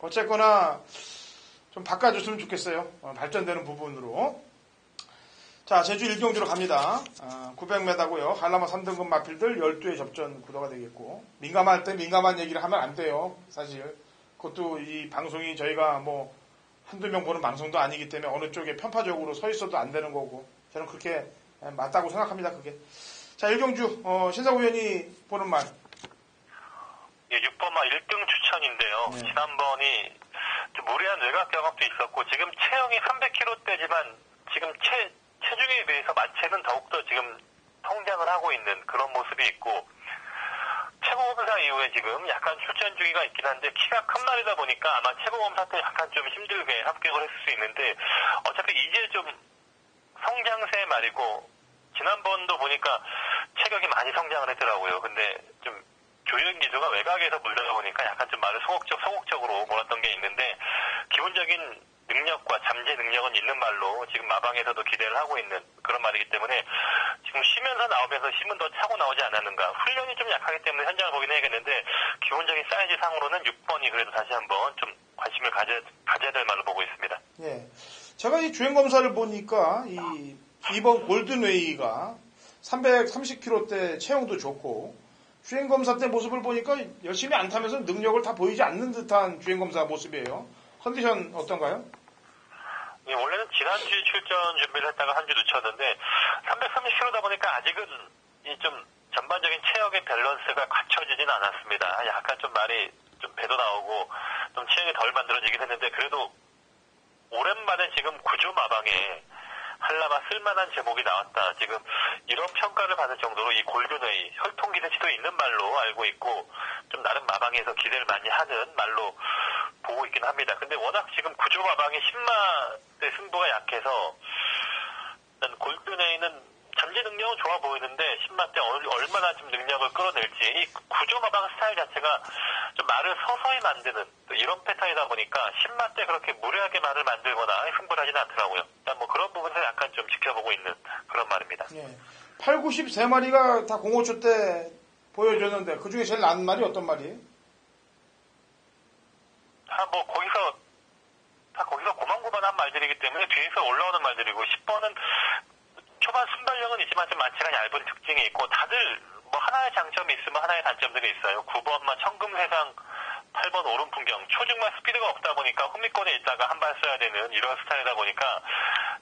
어쨌거나 좀 바꿔줬으면 좋겠어요. 발전되는 부분으로. 자, 제주 1경주로 갑니다. 900m고요. 한라마 3등급 마필들 12회 접전 구도가 되겠고 민감할 때 민감한 얘기를 하면 안 돼요. 사실 그것도 이 방송이 저희가 뭐 한두 명 보는 방송도 아니기 때문에 어느 쪽에 편파적으로 서 있어도 안 되는 거고 저는 그렇게 맞다고 생각합니다. 그게. 자, 1경주 신사구 의원이 보는 말. 6번인데요. 지난번이 좀 무리한 외곽 경험도 있었고 지금 체형이 300kg대지만 지금 체중에 비해서 마체는 더욱더 지금 성장을 하고 있는 그런 모습이 있고 체구검사 이후에 지금 약간 출전 주기가 있긴 한데 키가 큰 말이다 보니까 아마 체구검사 때 약간 좀 힘들게 합격을 했을 수 있는데 어차피 이제 좀 성장세 말이고 지난번도 보니까 체격이 많이 성장을 했더라고요. 근데 좀 조현 기수가 외곽에서 물러다 보니까 약간 좀 말을 소극적으로 몰았던 게 있는데 기본적인 능력과 잠재 능력은 있는 말로 지금 마방에서도 기대를 하고 있는 그런 말이기 때문에 지금 쉬면서 나오면서 힘은 더 차고 나오지 않았는가. 훈련이 좀 약하기 때문에 현장을 보긴 해야겠는데 기본적인 사이즈 상으로는 6번이 그래도 다시 한번 좀 관심을 가져야 될 말로 보고 있습니다. 예. 제가 이 주행 검사를 보니까 이번 골든웨이가 330kg대 체형도 좋고 주행 검사 때 모습을 보니까 열심히 안 타면서 능력을 다 보이지 않는 듯한 주행 검사 모습이에요. 컨디션 어떤가요? 예, 원래는 지난주에 출전 준비를 했다가 한 주 늦췄는데 330kg다 보니까 아직은 좀 전반적인 체력의 밸런스가 갖춰지진 않았습니다. 약간 좀 말이 좀 배도 나오고 좀 체형이 덜 만들어지긴 했는데 그래도 오랜만에 지금 구조 마방에 한라마 쓸만한 제목이 나왔다. 지금 이런 평가를 받을 정도로 이 골든웨이 혈통 기대치도 있는 말로 알고 있고 좀 나름 마방에서 기대를 많이 하는 말로 보고 있긴 합니다. 근데 워낙 지금 구조 마방이 10마대 승부가 약해서 골든웨이는 잠재 능력은 좋아 보이는데 10마 때 얼마나 좀 능력을 끌어낼지 이 구조 마방 스타일 자체가 좀 말을 서서히 만드는 또 이런 패턴이다 보니까 10마 때 그렇게 무리하게 말을 만들거나 흥분을 하지는 않더라고요. 일단 뭐 그런 부분에서 약간 좀 지켜보고 있는 그런 말입니다. 예. 8, 93마리가 다 05초 때 보여줬는데 그 중에 제일 나은 말이 어떤 말이에요? 뭐 거기서 고만고만한 말들이기 때문에 뒤에서 올라오는 말들이고 10번은 초반 순발력은 있지만 좀 마체가 얇은 특징이 있고 다들 뭐 하나의 장점이 있으면 하나의 단점들이 있어요. 9번만 청금세상 8번 오른풍경 초중반 스피드가 없다 보니까 후미권에 있다가 한 발 써야 되는 이런 스타일이다 보니까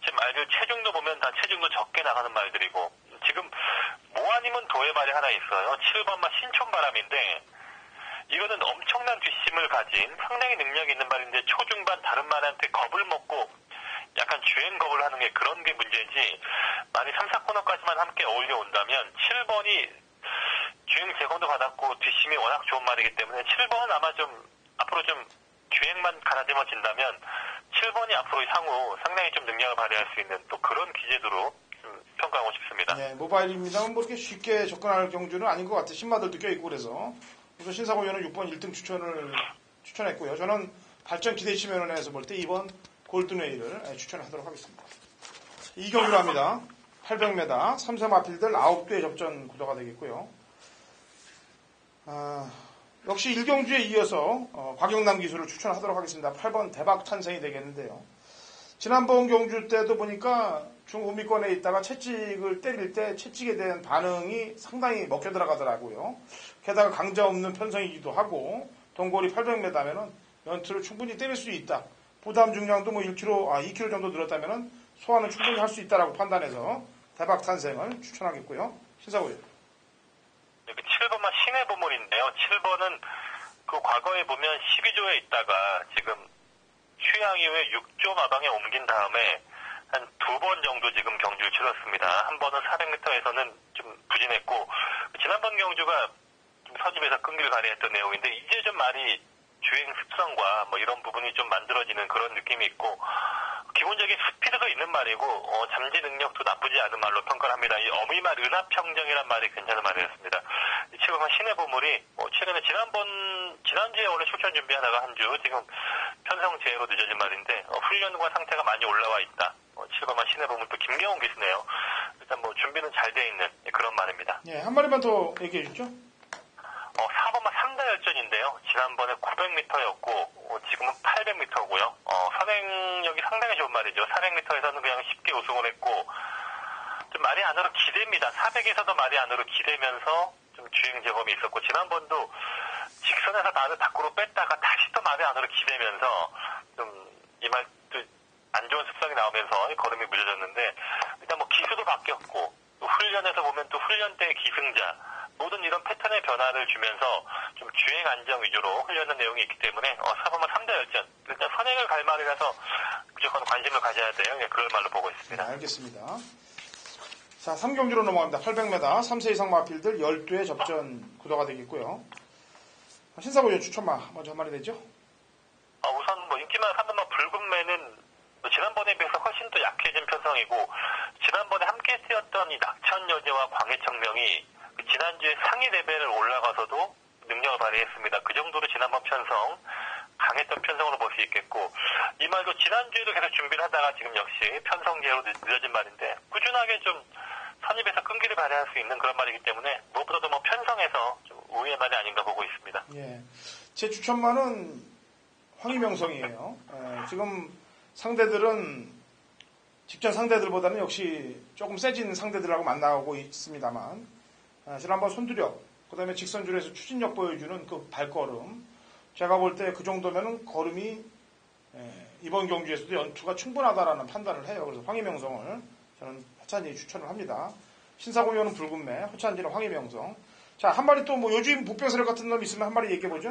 지금 말들 체중도 보면 다 체중도 적게 나가는 말들이고 지금 뭐 아니면 도의 말이 하나 있어요. 7번만 신촌바람인데 이거는 엄청난 뒷심을 가진 상당히 능력이 있는 말인데 초중반 다른 말한테 겁을 먹고 약간 주행 겁을 하는 게 그런 게 문제지 만약 3, 4코너까지만 함께 어울려 온다면 7번이 주행 제공도 받았고 뒷심이 워낙 좋은 말이기 때문에 7번은 아마 좀 앞으로 좀 주행만 가다듬어진다면 7번이 앞으로 향후 상당히 좀 능력을 발휘할 수 있는 또 그런 기재도로 좀 평가하고 싶습니다. 네, 모바일입니다만 뭐 이렇게 쉽게 접근할 경주는 아닌 것 같아요. 신마들도 껴있고 그래서 신사고 의원은 6번 1등 추천했고요. 저는 발전 기대치 면허에서 볼 때 2번 골든웨이를 추천하도록 하겠습니다. 2경주로 합니다. 800m 3세 마필들 9대 접전 구도가 되겠고요. 역시 1경주에 이어서 곽영남 기수를 추천하도록 하겠습니다. 8번 대박 탄생이 되겠는데요. 지난번 경주 때도 보니까 중후미권에 있다가 채찍을 때릴 때 채찍에 대한 반응이 상당히 먹혀 들어가더라고요. 게다가 강자 없는 편성이기도 하고 동거리 800m면은 연투를 충분히 때릴 수 있다. 부담 중량도 뭐 2kg 정도 늘었다면은 소화는 충분히 할 수 있다라고 판단해서 대박 탄생을 추천하겠고요. 신사고요. 여기 7번만 신의 보물인데요. 7번은 그 과거에 보면 12조에 있다가 지금 휴양 이후에 6조 마방에 옮긴 다음에 한 2번 정도 지금 경주를 치렀습니다. 한 번은 400m에서는 좀 부진했고 지난번 경주가 좀 서집에서 끈기를 발휘했던 내용인데 이제 좀 많이 주행 습성과 뭐 이런 부분이 좀 만들어지는 그런 느낌이 있고 기본적인 스피드도 있는 말이고 잠재 능력도 나쁘지 않은 말로 평가를 합니다. 이 어미말 은하평정이란 말이 괜찮은 말이었습니다. 이 7번 신의 보물이 최근에 지난주에 원래 출전 준비하다가 한 주 지금 편성 재해로 늦어진 말인데 훈련과 상태가 많이 올라와 있다. 7번만 신의 보물 또 김경훈 기수네요. 일단 뭐 준비는 잘 돼 있는 그런 말입니다. 예, 한 마리만 더 얘기해 주죠. 4번만 3대 열전인데요. 지난번에 900m였고 지금은 800m고요. 선행력이 상당히 좋은 말이죠. 400m에서는 그냥 쉽게 우승을 했고 좀 말이 안으로 기댑니다. 400에서도 말이 안으로 기대면서 좀 주행 제검이 있었고 지난번도 직선에서 말을 밖으로 뺐다가 다시 또 말이 안으로 기대면서 좀 이 말도 안 좋은 습성이 나오면서 걸음이 무뎌졌는데 일단 뭐 기수도 바뀌었고 또 훈련에서 보면 또 훈련 때 기승자 모든 이런 패턴의 변화를 주면서 좀 주행 안정 위주로 훈련하는 내용이 있기 때문에 사범은 3대 열전 일단 선행을 갈 말이라서 무조건 관심을 가져야 돼요. 예, 그럴 말로 보고 있습니다. 네, 알겠습니다. 자, 3경주로 넘어갑니다. 800m 3세 이상 마필들 12회 접전 구도가 되겠고요. 신사고전 추천마 먼저 한 마디 되죠? 우선 뭐 인기만 3번마 붉은 매는 지난번에 비해서 훨씬 더 약해진 편성이고 지난번에 함께 뛰었던 이 낙천여제와 광해청명이 지난주에 상위 레벨을 올라가서도 능력을 발휘했습니다. 그 정도로 지난번 편성 강했던 편성으로 볼 수 있겠고 이 말도 지난주에도 계속 준비를 하다가 지금 역시 편성계로 늦어진 말인데 꾸준하게 좀 선입에서 끈기를 발휘할 수 있는 그런 말이기 때문에 무엇보다도 뭐 편성에서 좀 우위의 말이 아닌가 보고 있습니다. 예, 제 추천마는 황희명성이에요. 지금 상대들은 직전 상대들보다는 역시 조금 세진 상대들하고 만나고 있습니다만 지난번 손두력 그 다음에 직선줄에서 추진력 보여주는 그 발걸음 제가 볼 때 그 정도면은 걸음이 이번 경주에서도 연투가 충분하다라는 판단을 해요. 그래서 황희명성을 저는 허찬이 추천을 합니다. 신사공연은 붉은매, 허찬지는 황희명성. 자, 한 마리 또 뭐 요즘 부평세력 같은 놈 있으면 한 마리 얘기해보죠.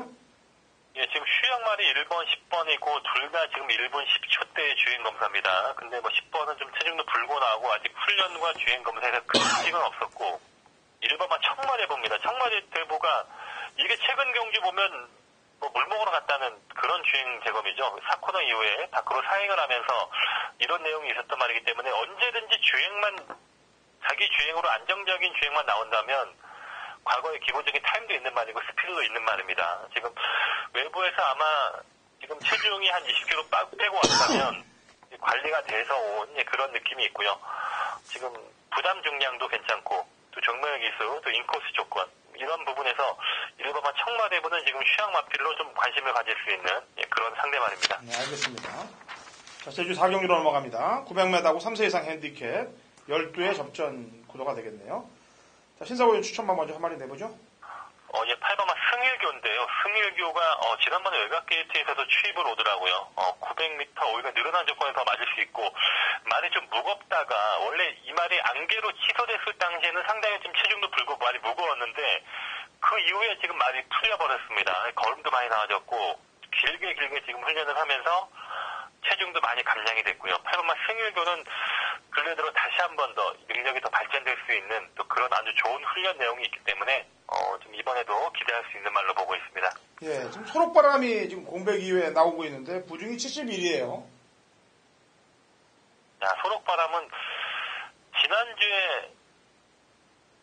예, 지금 휴양말이 1번, 10번이고 둘 다 지금 1분 10초대의 주행검사입니다. 근데 뭐 10번은 좀 체중도 불고 나오고 아직 훈련과 주행검사에서 큰 지식은 없었고 1번만 청마리 봅니다. 청마리 대보가 이게 최근 경주 보면 뭐 물먹으러 갔다는 그런 주행 제검이죠. 4코너 이후에 밖으로 사행을 하면서 이런 내용이 있었단 말이기 때문에 언제든지 자기 주행으로 안정적인 주행만 나온다면 과거에 기본적인 타임도 있는 말이고 스피드도 있는 말입니다. 지금 외부에서 아마 지금 체중이 한 20kg 빼고 왔다면 관리가 돼서 온 그런 느낌이 있고요. 지금 부담 중량도 괜찮고 또 정면 기수, 또 인코스 조건 이런 부분에서 일반만 청마대부는 지금 휴양마필로 좀 관심을 가질 수 있는 그런 상대말입니다. 네, 알겠습니다. 자, 제주 4경기로 넘어갑니다. 900m하고 3세 이상 핸디캡 12회 접전 구도가 되겠네요. 자, 신사고전 추천만 먼저 한 마디 내보죠. 예, 8번만 승일교인데요. 승일교가 지난번에 외곽 게이트에서도 추입을 오더라고요. 900m 오히려 늘어난 조건에 더 맞을 수 있고 말이 좀 무겁다가 원래 이 말이 안개로 취소됐을 당시에는 상당히 좀 체중도 불고 말이 무거웠는데 그 이후에 지금 말이 풀려버렸습니다. 걸음도 많이 나아졌고 길게 지금 훈련을 하면서 체중도 많이 감량이 됐고요. 8번만 승일교는 근래 들어 다시 한 번 더 능력이 더 발전될 수 있는 또 그런 아주 좋은 훈련 내용이 있기 때문에 좀 이번에도 기대할 수 있는 말로 보고 있습니다. 예, 지금 소록바람이 지금 공백 이후에 나오고 있는데 부중이 71이에요. 자, 소록바람은 지난주에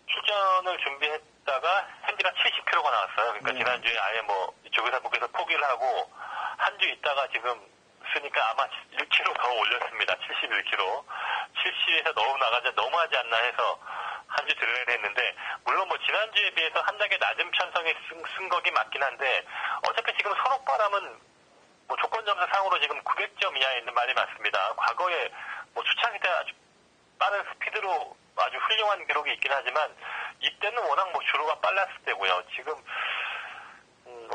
출전을 준비했다가 핸디가 70kg가 나왔어요. 그러니까 지난주에 아예 뭐 조교사분께서 포기를 하고 한 주 있다가 지금 쓰니까 아마 1kg 더 올렸습니다. 71kg. 70에서 너무하지 않나 해서 한 주 들어야 했는데 물론 뭐 지난주에 비해서 한 단계 낮은 편성에 쓴 거긴 맞긴 한데 어차피 지금 소록바람은 뭐 조건 점수 상으로 지금 900점 이하에 있는 말이 맞습니다. 과거에 뭐 초창기 때 아주 빠른 스피드로 아주 훌륭한 기록이 있긴 하지만 이때는 워낙 뭐 주로가 빨랐을 때고요. 지금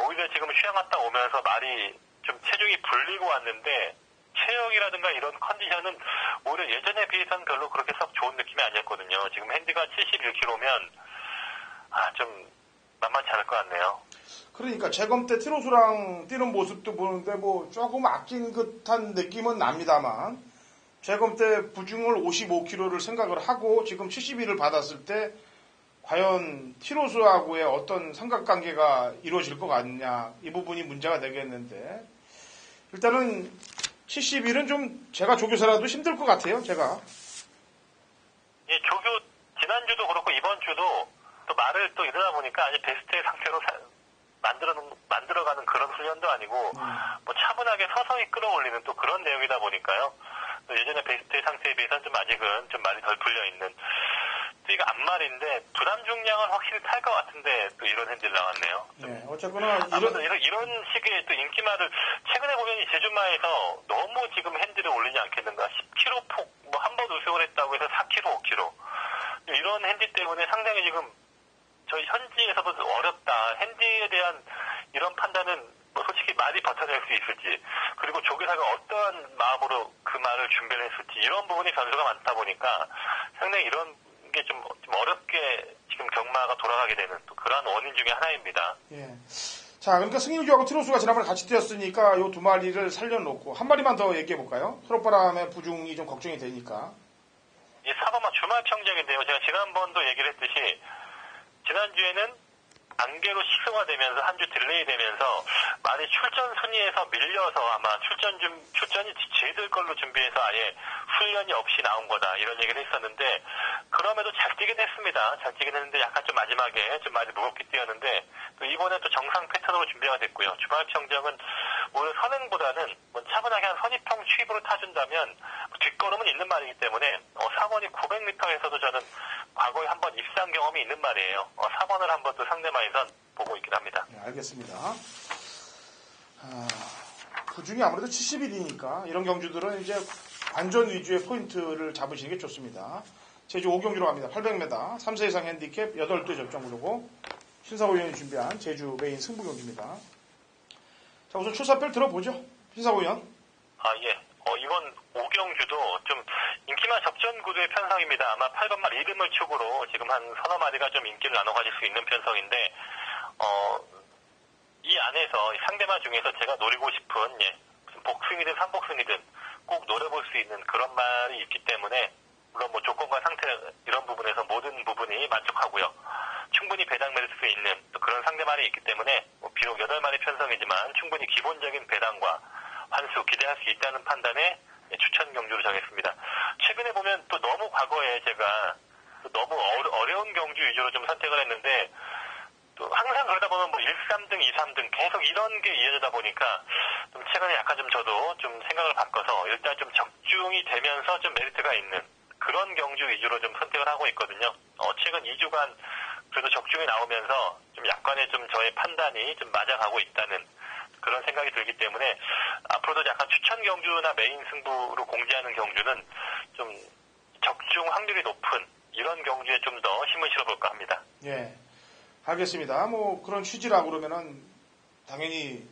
오히려 지금 휴양 갔다 오면서 말이 좀 체중이 불리고 왔는데 체력이라든가 이런 컨디션은 오히려 예전에 비해서는 별로 그렇게 썩 좋은 느낌이 아니었거든요. 지금 핸디가 71kg면 좀 만만치 않을 것 같네요. 그러니까 재검 때 티로스랑 뛰는 모습도 보는데 뭐 조금 아낀 듯한 느낌은 납니다만 재검 때 부중을 55kg를 생각을 하고 지금 71을 받았을 때 과연 티로스하고의 어떤 삼각관계가 이루어질 것 같냐 이 부분이 문제가 되겠는데 일단은 71은 좀 제가 조교사라도 힘들 것 같아요. 제가. 예, 조교 지난주도 그렇고 이번 주도 또 말을 또 이러다 보니까 아직 베스트의 상태로 만들어가는 그런 훈련도 아니고 뭐 차분하게 서서히 끌어올리는 또 그런 내용이다 보니까요. 또 예전에 베스트의 상태에 비해서는 좀 아직은 좀 말이 덜 풀려 있는. 또 이거 앞말인데 부담 중량은 확실히 탈 것 같은데 또 이런 핸들 나왔네요. 네, 어쨌거나 이런 식의 또 인기말을 최근에 보면 이 제주마에서 너무 지금 핸들을 올리지 않겠는가. 10kg 폭 뭐 한 번 우승을 했다고 해서 4kg, 5kg 이런 핸디 때문에 상당히 지금 저희 현지에서도 어렵다. 핸디에 대한 이런 판단은 뭐 솔직히 말이 버텨낼 수 있을지 그리고 조교사가 어떠한 마음으로 그 말을 준비를 했을지 이런 부분이 변수가 많다 보니까 상당히 이런 게 게 좀 어렵게 지금 경마가 돌아가게 되는 또 그러한 원인 중에 하나입니다. 예. 자, 그러니까 승일주하고 트로스가 지난번에 같이 뛰었으니까 요 두 마리를 살려놓고 한 마리만 더 얘기해 볼까요? 트롯바람의 부중이 좀 걱정이 되니까. 이 사범아 주말 평정인데요. 제가 지난번도 얘기를 했듯이 지난주에는 안개로 식성화되면서 한 주 딜레이 되면서 많이 출전 순위에서 밀려서 아마 출전이 제들 걸로 준비해서 아예 훈련이 없이 나온 거다 이런 얘기를 했었는데 그럼에도 잘 뛰긴 했습니다. 잘 뛰긴 했는데 약간 좀 마지막에 좀 많이 무겁게 뛰었는데 또 이번에 또 정상 패턴으로 준비가 됐고요. 주말 평정은 오히려 선행보다는 차분하게 한 선입형 취입으로 타준다면 뒷걸음은 있는 말이기 때문에 4번이 900m에서도 저는 과거에 한번 입상 경험이 있는 말이에요. 4번을 한번 또 상대마에선 보고 있긴 합니다. 네, 알겠습니다. 부중이 아무래도 70일이니까 이런 경주들은 이제 관전 위주의 포인트를 잡으시는 게 좋습니다. 제주 5경주로 갑니다. 800m, 3세 이상 핸디캡 8대 접전구도고 신사고 위원이 준비한 제주 메인 승부 경주입니다. 자, 우선 출사표를 들어보죠. 신사고 위원. 예. 이번 5경주도 좀 인기만 접전 구도의 편성입니다. 아마 8번말 이름을 축으로 지금 한 서너 마리가 좀 인기를 나눠 가질 수 있는 편성인데, 이 안에서 상대마 중에서 제가 노리고 싶은, 무슨 복승이든 삼복승이든 꼭 노려볼 수 있는 그런 말이 있기 때문에, 물론 뭐 조건과 상태 이런 부분에서 모든 부분이 만족하고요. 충분히 배당 매를 수 있는 또 그런 상대말이 있기 때문에, 비록 8마리 편성이지만 충분히 기본적인 배당과 환수 기대할 수 있다는 판단에 추천 경주로 정했습니다. 최근에 보면 또 너무 과거에 제가 너무 어려운 경주 위주로 좀 선택을 했는데 또 항상 그러다 보면 1-3등, 2-3등 계속 이런 게 이어지다 보니까 좀 최근에 약간 좀 저도 좀 생각을 바꿔서 일단 좀 적중이 되면서 좀 메리트가 있는 그런 경주 위주로 좀 선택을 하고 있거든요. 최근 2주간 그래도 적중이 나오면서 좀 약간의 좀 저의 판단이 좀 맞아가고 있다는 그런 생각이 들기 때문에 앞으로도 약간 추천 경주나 메인 승부로 공지하는 경주는 좀 적중 확률이 높은 이런 경주에 좀 더 힘을 실어볼까 합니다. 예, 알겠습니다. 그런 취지라고 그러면은 당연히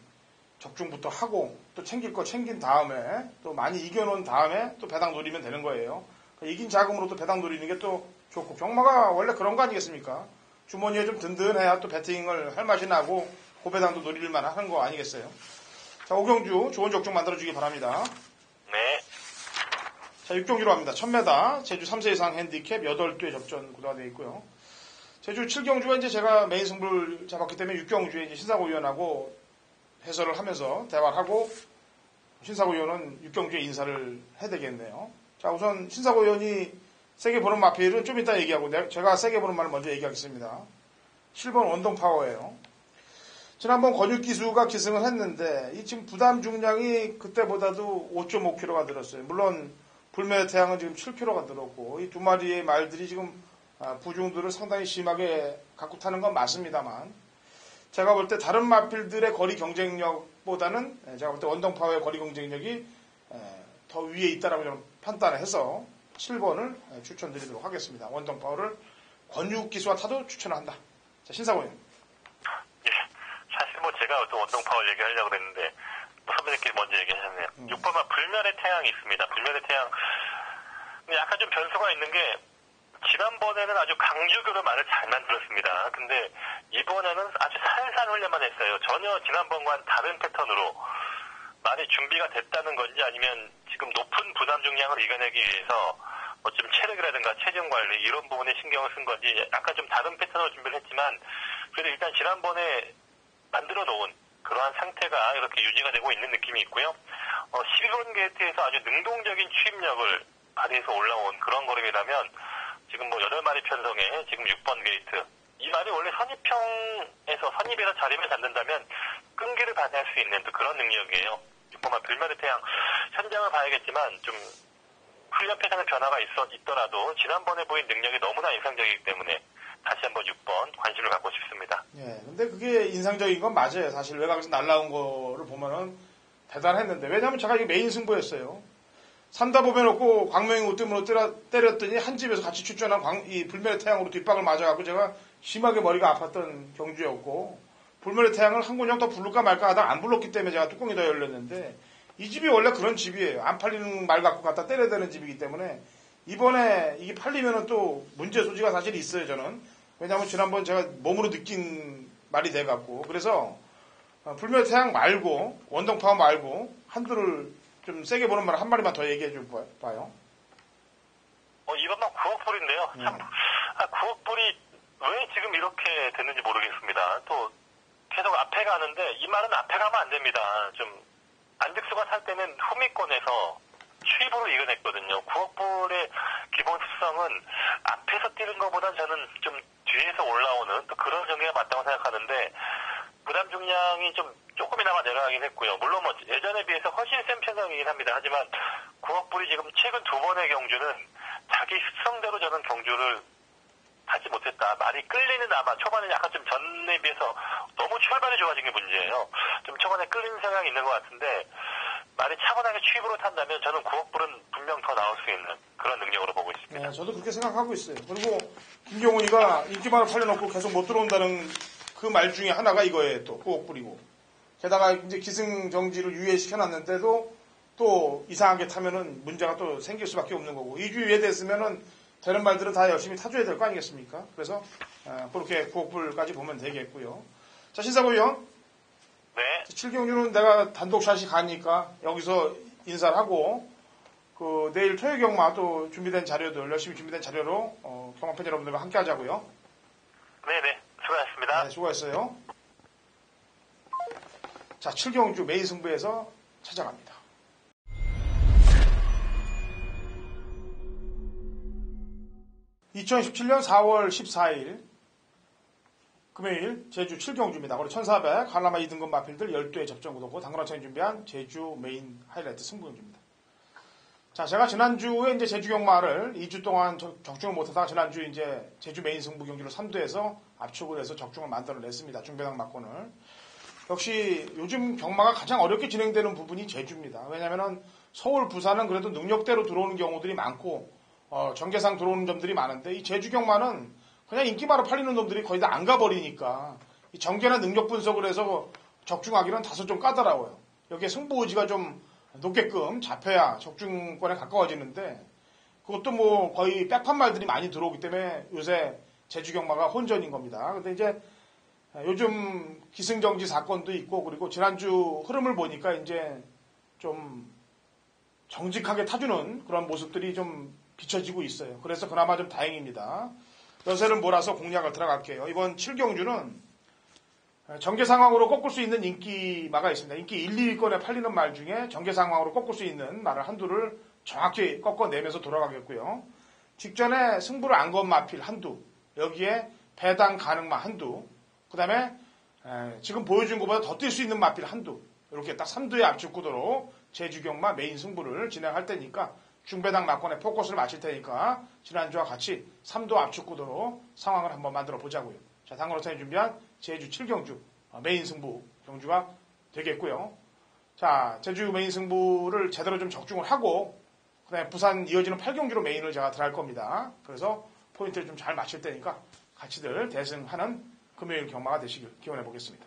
적중부터 하고 또 챙길 거 챙긴 다음에 또 많이 이겨놓은 다음에 또 배당 노리면 되는 거예요. 이긴 자금으로 또 배당 노리는 게 또 좋고 경마가 원래 그런 거 아니겠습니까? 주머니에 좀 든든해야 또 배팅을 할 맛이 나고 고배당도 노릴 만한 거 아니겠어요? 자, 5경주 좋은 적중 만들어주기 바랍니다. 네. 자, 6경주로 갑니다. 1000m 제주 3세 이상 핸디캡 8대 접전 구도가 되어 있고요. 제주 7경주가 이제 제가 메인 승부를 잡았기 때문에 6경주에 이제 신사고 위원하고 해설을 하면서 대화를 하고 신사고 위원은 6경주에 인사를 해야 되겠네요. 자, 우선 신사고 위원이 세게 보는 마필은 좀 이따 얘기하고 제가 세게 보는 말을 먼저 얘기하겠습니다. 7번 원동파워예요. 지난번 권육기수가 기승을 했는데 이 지금 부담 중량이 그때보다도 5.5kg가 늘었어요. 물론 불멸의 태양은 지금 7kg가 늘었고 이 두 마리의 말들이 지금 부중들을 상당히 심하게 갖고 타는 건 맞습니다만 제가 볼 때 다른 마필들의 거리 경쟁력보다는 제가 볼 때 원동파워의 거리 경쟁력이 더 위에 있다라고 저는 판단을 해서 7번을 추천드리도록 하겠습니다. 원동파워를 권육기수와 타도 추천을 한다. 자, 신사고님. 사실 제가 또 원동파워 얘기하려고 그랬는데 선배님께서 먼저 얘기하셨네요. 6번만 불멸의 태양이 있습니다. 불멸의 태양 약간 좀 변수가 있는 게 지난번에는 아주 강주교로 말을 잘 만들었습니다. 근데 이번에는 아주 살살 훈련만 했어요. 전혀 지난번과는 다른 패턴으로 많이 준비가 됐다는 건지 아니면 지금 높은 부담 중량을 이겨내기 위해서 좀 체력이라든가 체중 관리 이런 부분에 신경을 쓴 건지 약간 좀 다른 패턴으로 준비를 했지만 그래도 일단 지난번에 만들어 놓은 그러한 상태가 이렇게 유지가 되고 있는 느낌이 있고요. 12번 게이트에서 아주 능동적인 추입력을 발휘해서 올라온 그런 걸음이라면 지금 8마리 편성에 지금 6번 게이트 이 말이 원래 선입에서 자리를 잡는다면 끈기를 발휘할 수 있는 또 그런 능력이에요. 6번만 불멸의 태양 현장을 봐야겠지만 좀 훈련 패턴의 변화가 있더라도 지난번에 보인 능력이 너무나 인상적이기 때문에 다시 한번 6번 관심을 갖고 싶습니다. 예, 근데 그게 인상적인 건 맞아요. 사실 외곽에서 날라온 거를 보면은 대단했는데 왜냐하면 제가 이게 메인 승부였어요. 삼다 보면놓고 광명이 우뜸으로 때렸더니 한 집에서 같이 출전한 이 불멸의 태양으로 뒷박을 맞아갖고 제가 심하게 머리가 아팠던 경주였고 불멸의 태양을 한 군형 더 부를까 말까 하다가 안 불렀기 때문에 제가 뚜껑이 더 열렸는데 이 집이 원래 그런 집이에요. 안 팔리는 말 갖고 갖다 때려야 되는 집이기 때문에 이번에 이게 팔리면은 또 문제 소지가 사실 있어요, 저는. 왜냐하면 지난번 제가 몸으로 느낀 말이 돼갖고. 그래서 불멸태양 말고, 원동파워 말고, 한두를 좀 세게 보는 말 한 마리만 더 얘기해 줘 봐요. 이번만 9억 불인데요. 참, 9억 불이 왜 지금 이렇게 됐는지 모르겠습니다. 또 계속 앞에 가는데 이 말은 앞에 가면 안 됩니다. 좀 안득수가 살 때는 후미권에서 추입으로 이겨냈거든요. 9억 불의 기본 습성은 앞에서 뛰는 것보다 저는 좀 뒤에서 올라오는 또 그런 전개가 맞다고 생각하는데 부담 중량이 좀 조금이나마 내려가긴 했고요. 물론 뭐 예전에 비해서 훨씬 센 편성이긴 합니다. 하지만 9억 불이 지금 최근 두 번의 경주는 자기 습성대로 저는 경주를 하지 못했다. 많이 끌리는 아마 초반에 약간 좀 전에 비해서 너무 출발이 좋아진 게 문제예요. 좀 초반에 끌리는 성향이 있는 것 같은데 말이 차분하게 추입으로 탄다면 저는 9억 불은 분명 더 나올 수 있는 그런 능력으로 보고 있습니다. 네, 저도 그렇게 생각하고 있어요. 그리고 김경훈이가 인기만을 팔려놓고 계속 못 들어온다는 그 말 중에 하나가 이거예요. 또 9억 불이고. 게다가 이제 기승정지를 유예시켜놨는데도 또 이상하게 타면은 문제가 또 생길 수밖에 없는 거고 2주 유예됐으면은 되는 말들은 다 열심히 타줘야 될 거 아니겠습니까? 그래서 그렇게 9억 불까지 보면 되겠고요. 자, 신사부위원. 네. 7경주는 내가 단독샷이 가니까 여기서 인사를 하고 내일 토요 경마 또 준비된 자료들 열심히 준비된 자료로 경마팬 여러분들과 함께 하자고요. 네네. 수고하셨습니다. 네, 수고했어요. 자, 7경주 메인 승부에서 찾아갑니다. (2017년 4월 14일) 금요일 제주 7경주입니다. 우리 1400 한라마 2등급 마필들 12회 접전 구도고 당근화천이 준비한 제주 메인 하이라이트 승부경주입니다. 자, 제가 지난주에 이제 제주 경마를 2주 동안 적중을 못하다가 지난주 이제 제주 메인 승부 경기를 3도에서 압축을 해서 적중을 만들어냈습니다. 중배당 막권을. 역시 요즘 경마가 가장 어렵게 진행되는 부분이 제주입니다. 왜냐면은 서울, 부산은 그래도 능력대로 들어오는 경우들이 많고, 전개상 들어오는 점들이 많은데 이 제주 경마는 그냥 인기마로 팔리는 놈들이 거의 다 안 가버리니까 이 전개나 능력 분석을 해서 적중하기는 다소 좀 까다로워요. 여기에 승부 의지가 좀 높게끔 잡혀야 적중권에 가까워지는데 그것도 뭐 거의 백판 말들이 많이 들어오기 때문에 요새 제주 경마가 혼전인 겁니다. 근데 이제 요즘 기승정지 사건도 있고 그리고 지난주 흐름을 보니까 이제 좀 정직하게 타주는 그런 모습들이 좀 비춰지고 있어요. 그래서 그나마 좀 다행입니다. 여세를 몰아서 공략을 들어갈게요. 이번 7경주는 전개 상황으로 꺾을 수 있는 인기마가 있습니다. 인기 1, 2위권에 팔리는 말 중에 전개 상황으로 꺾을 수 있는 말을 한두를 정확히 꺾어내면서 돌아가겠고요. 직전에 승부를 안 건 마필 한두, 여기에 배당 가능마 한두, 그 다음에 지금 보여준 것보다 더 뛸 수 있는 마필 한두, 이렇게 딱 3두의 압축 구도로 제주경마 메인 승부를 진행할 테니까 중배당 막권에 포커스를 맞출 테니까 지난주와 같이 3도 압축 구도로 상황을 한번 만들어 보자고요. 자, 당근호선이 준비한 제주 7경주 메인 승부 경주가 되겠고요. 자, 제주 메인 승부를 제대로 좀 적중을 하고 그다음에 부산 이어지는 8경주로 메인을 제가 들어갈 겁니다. 그래서 포인트를 좀 잘 맞출 테니까 같이들 대승하는 금요일 경마가 되시길 기원해 보겠습니다.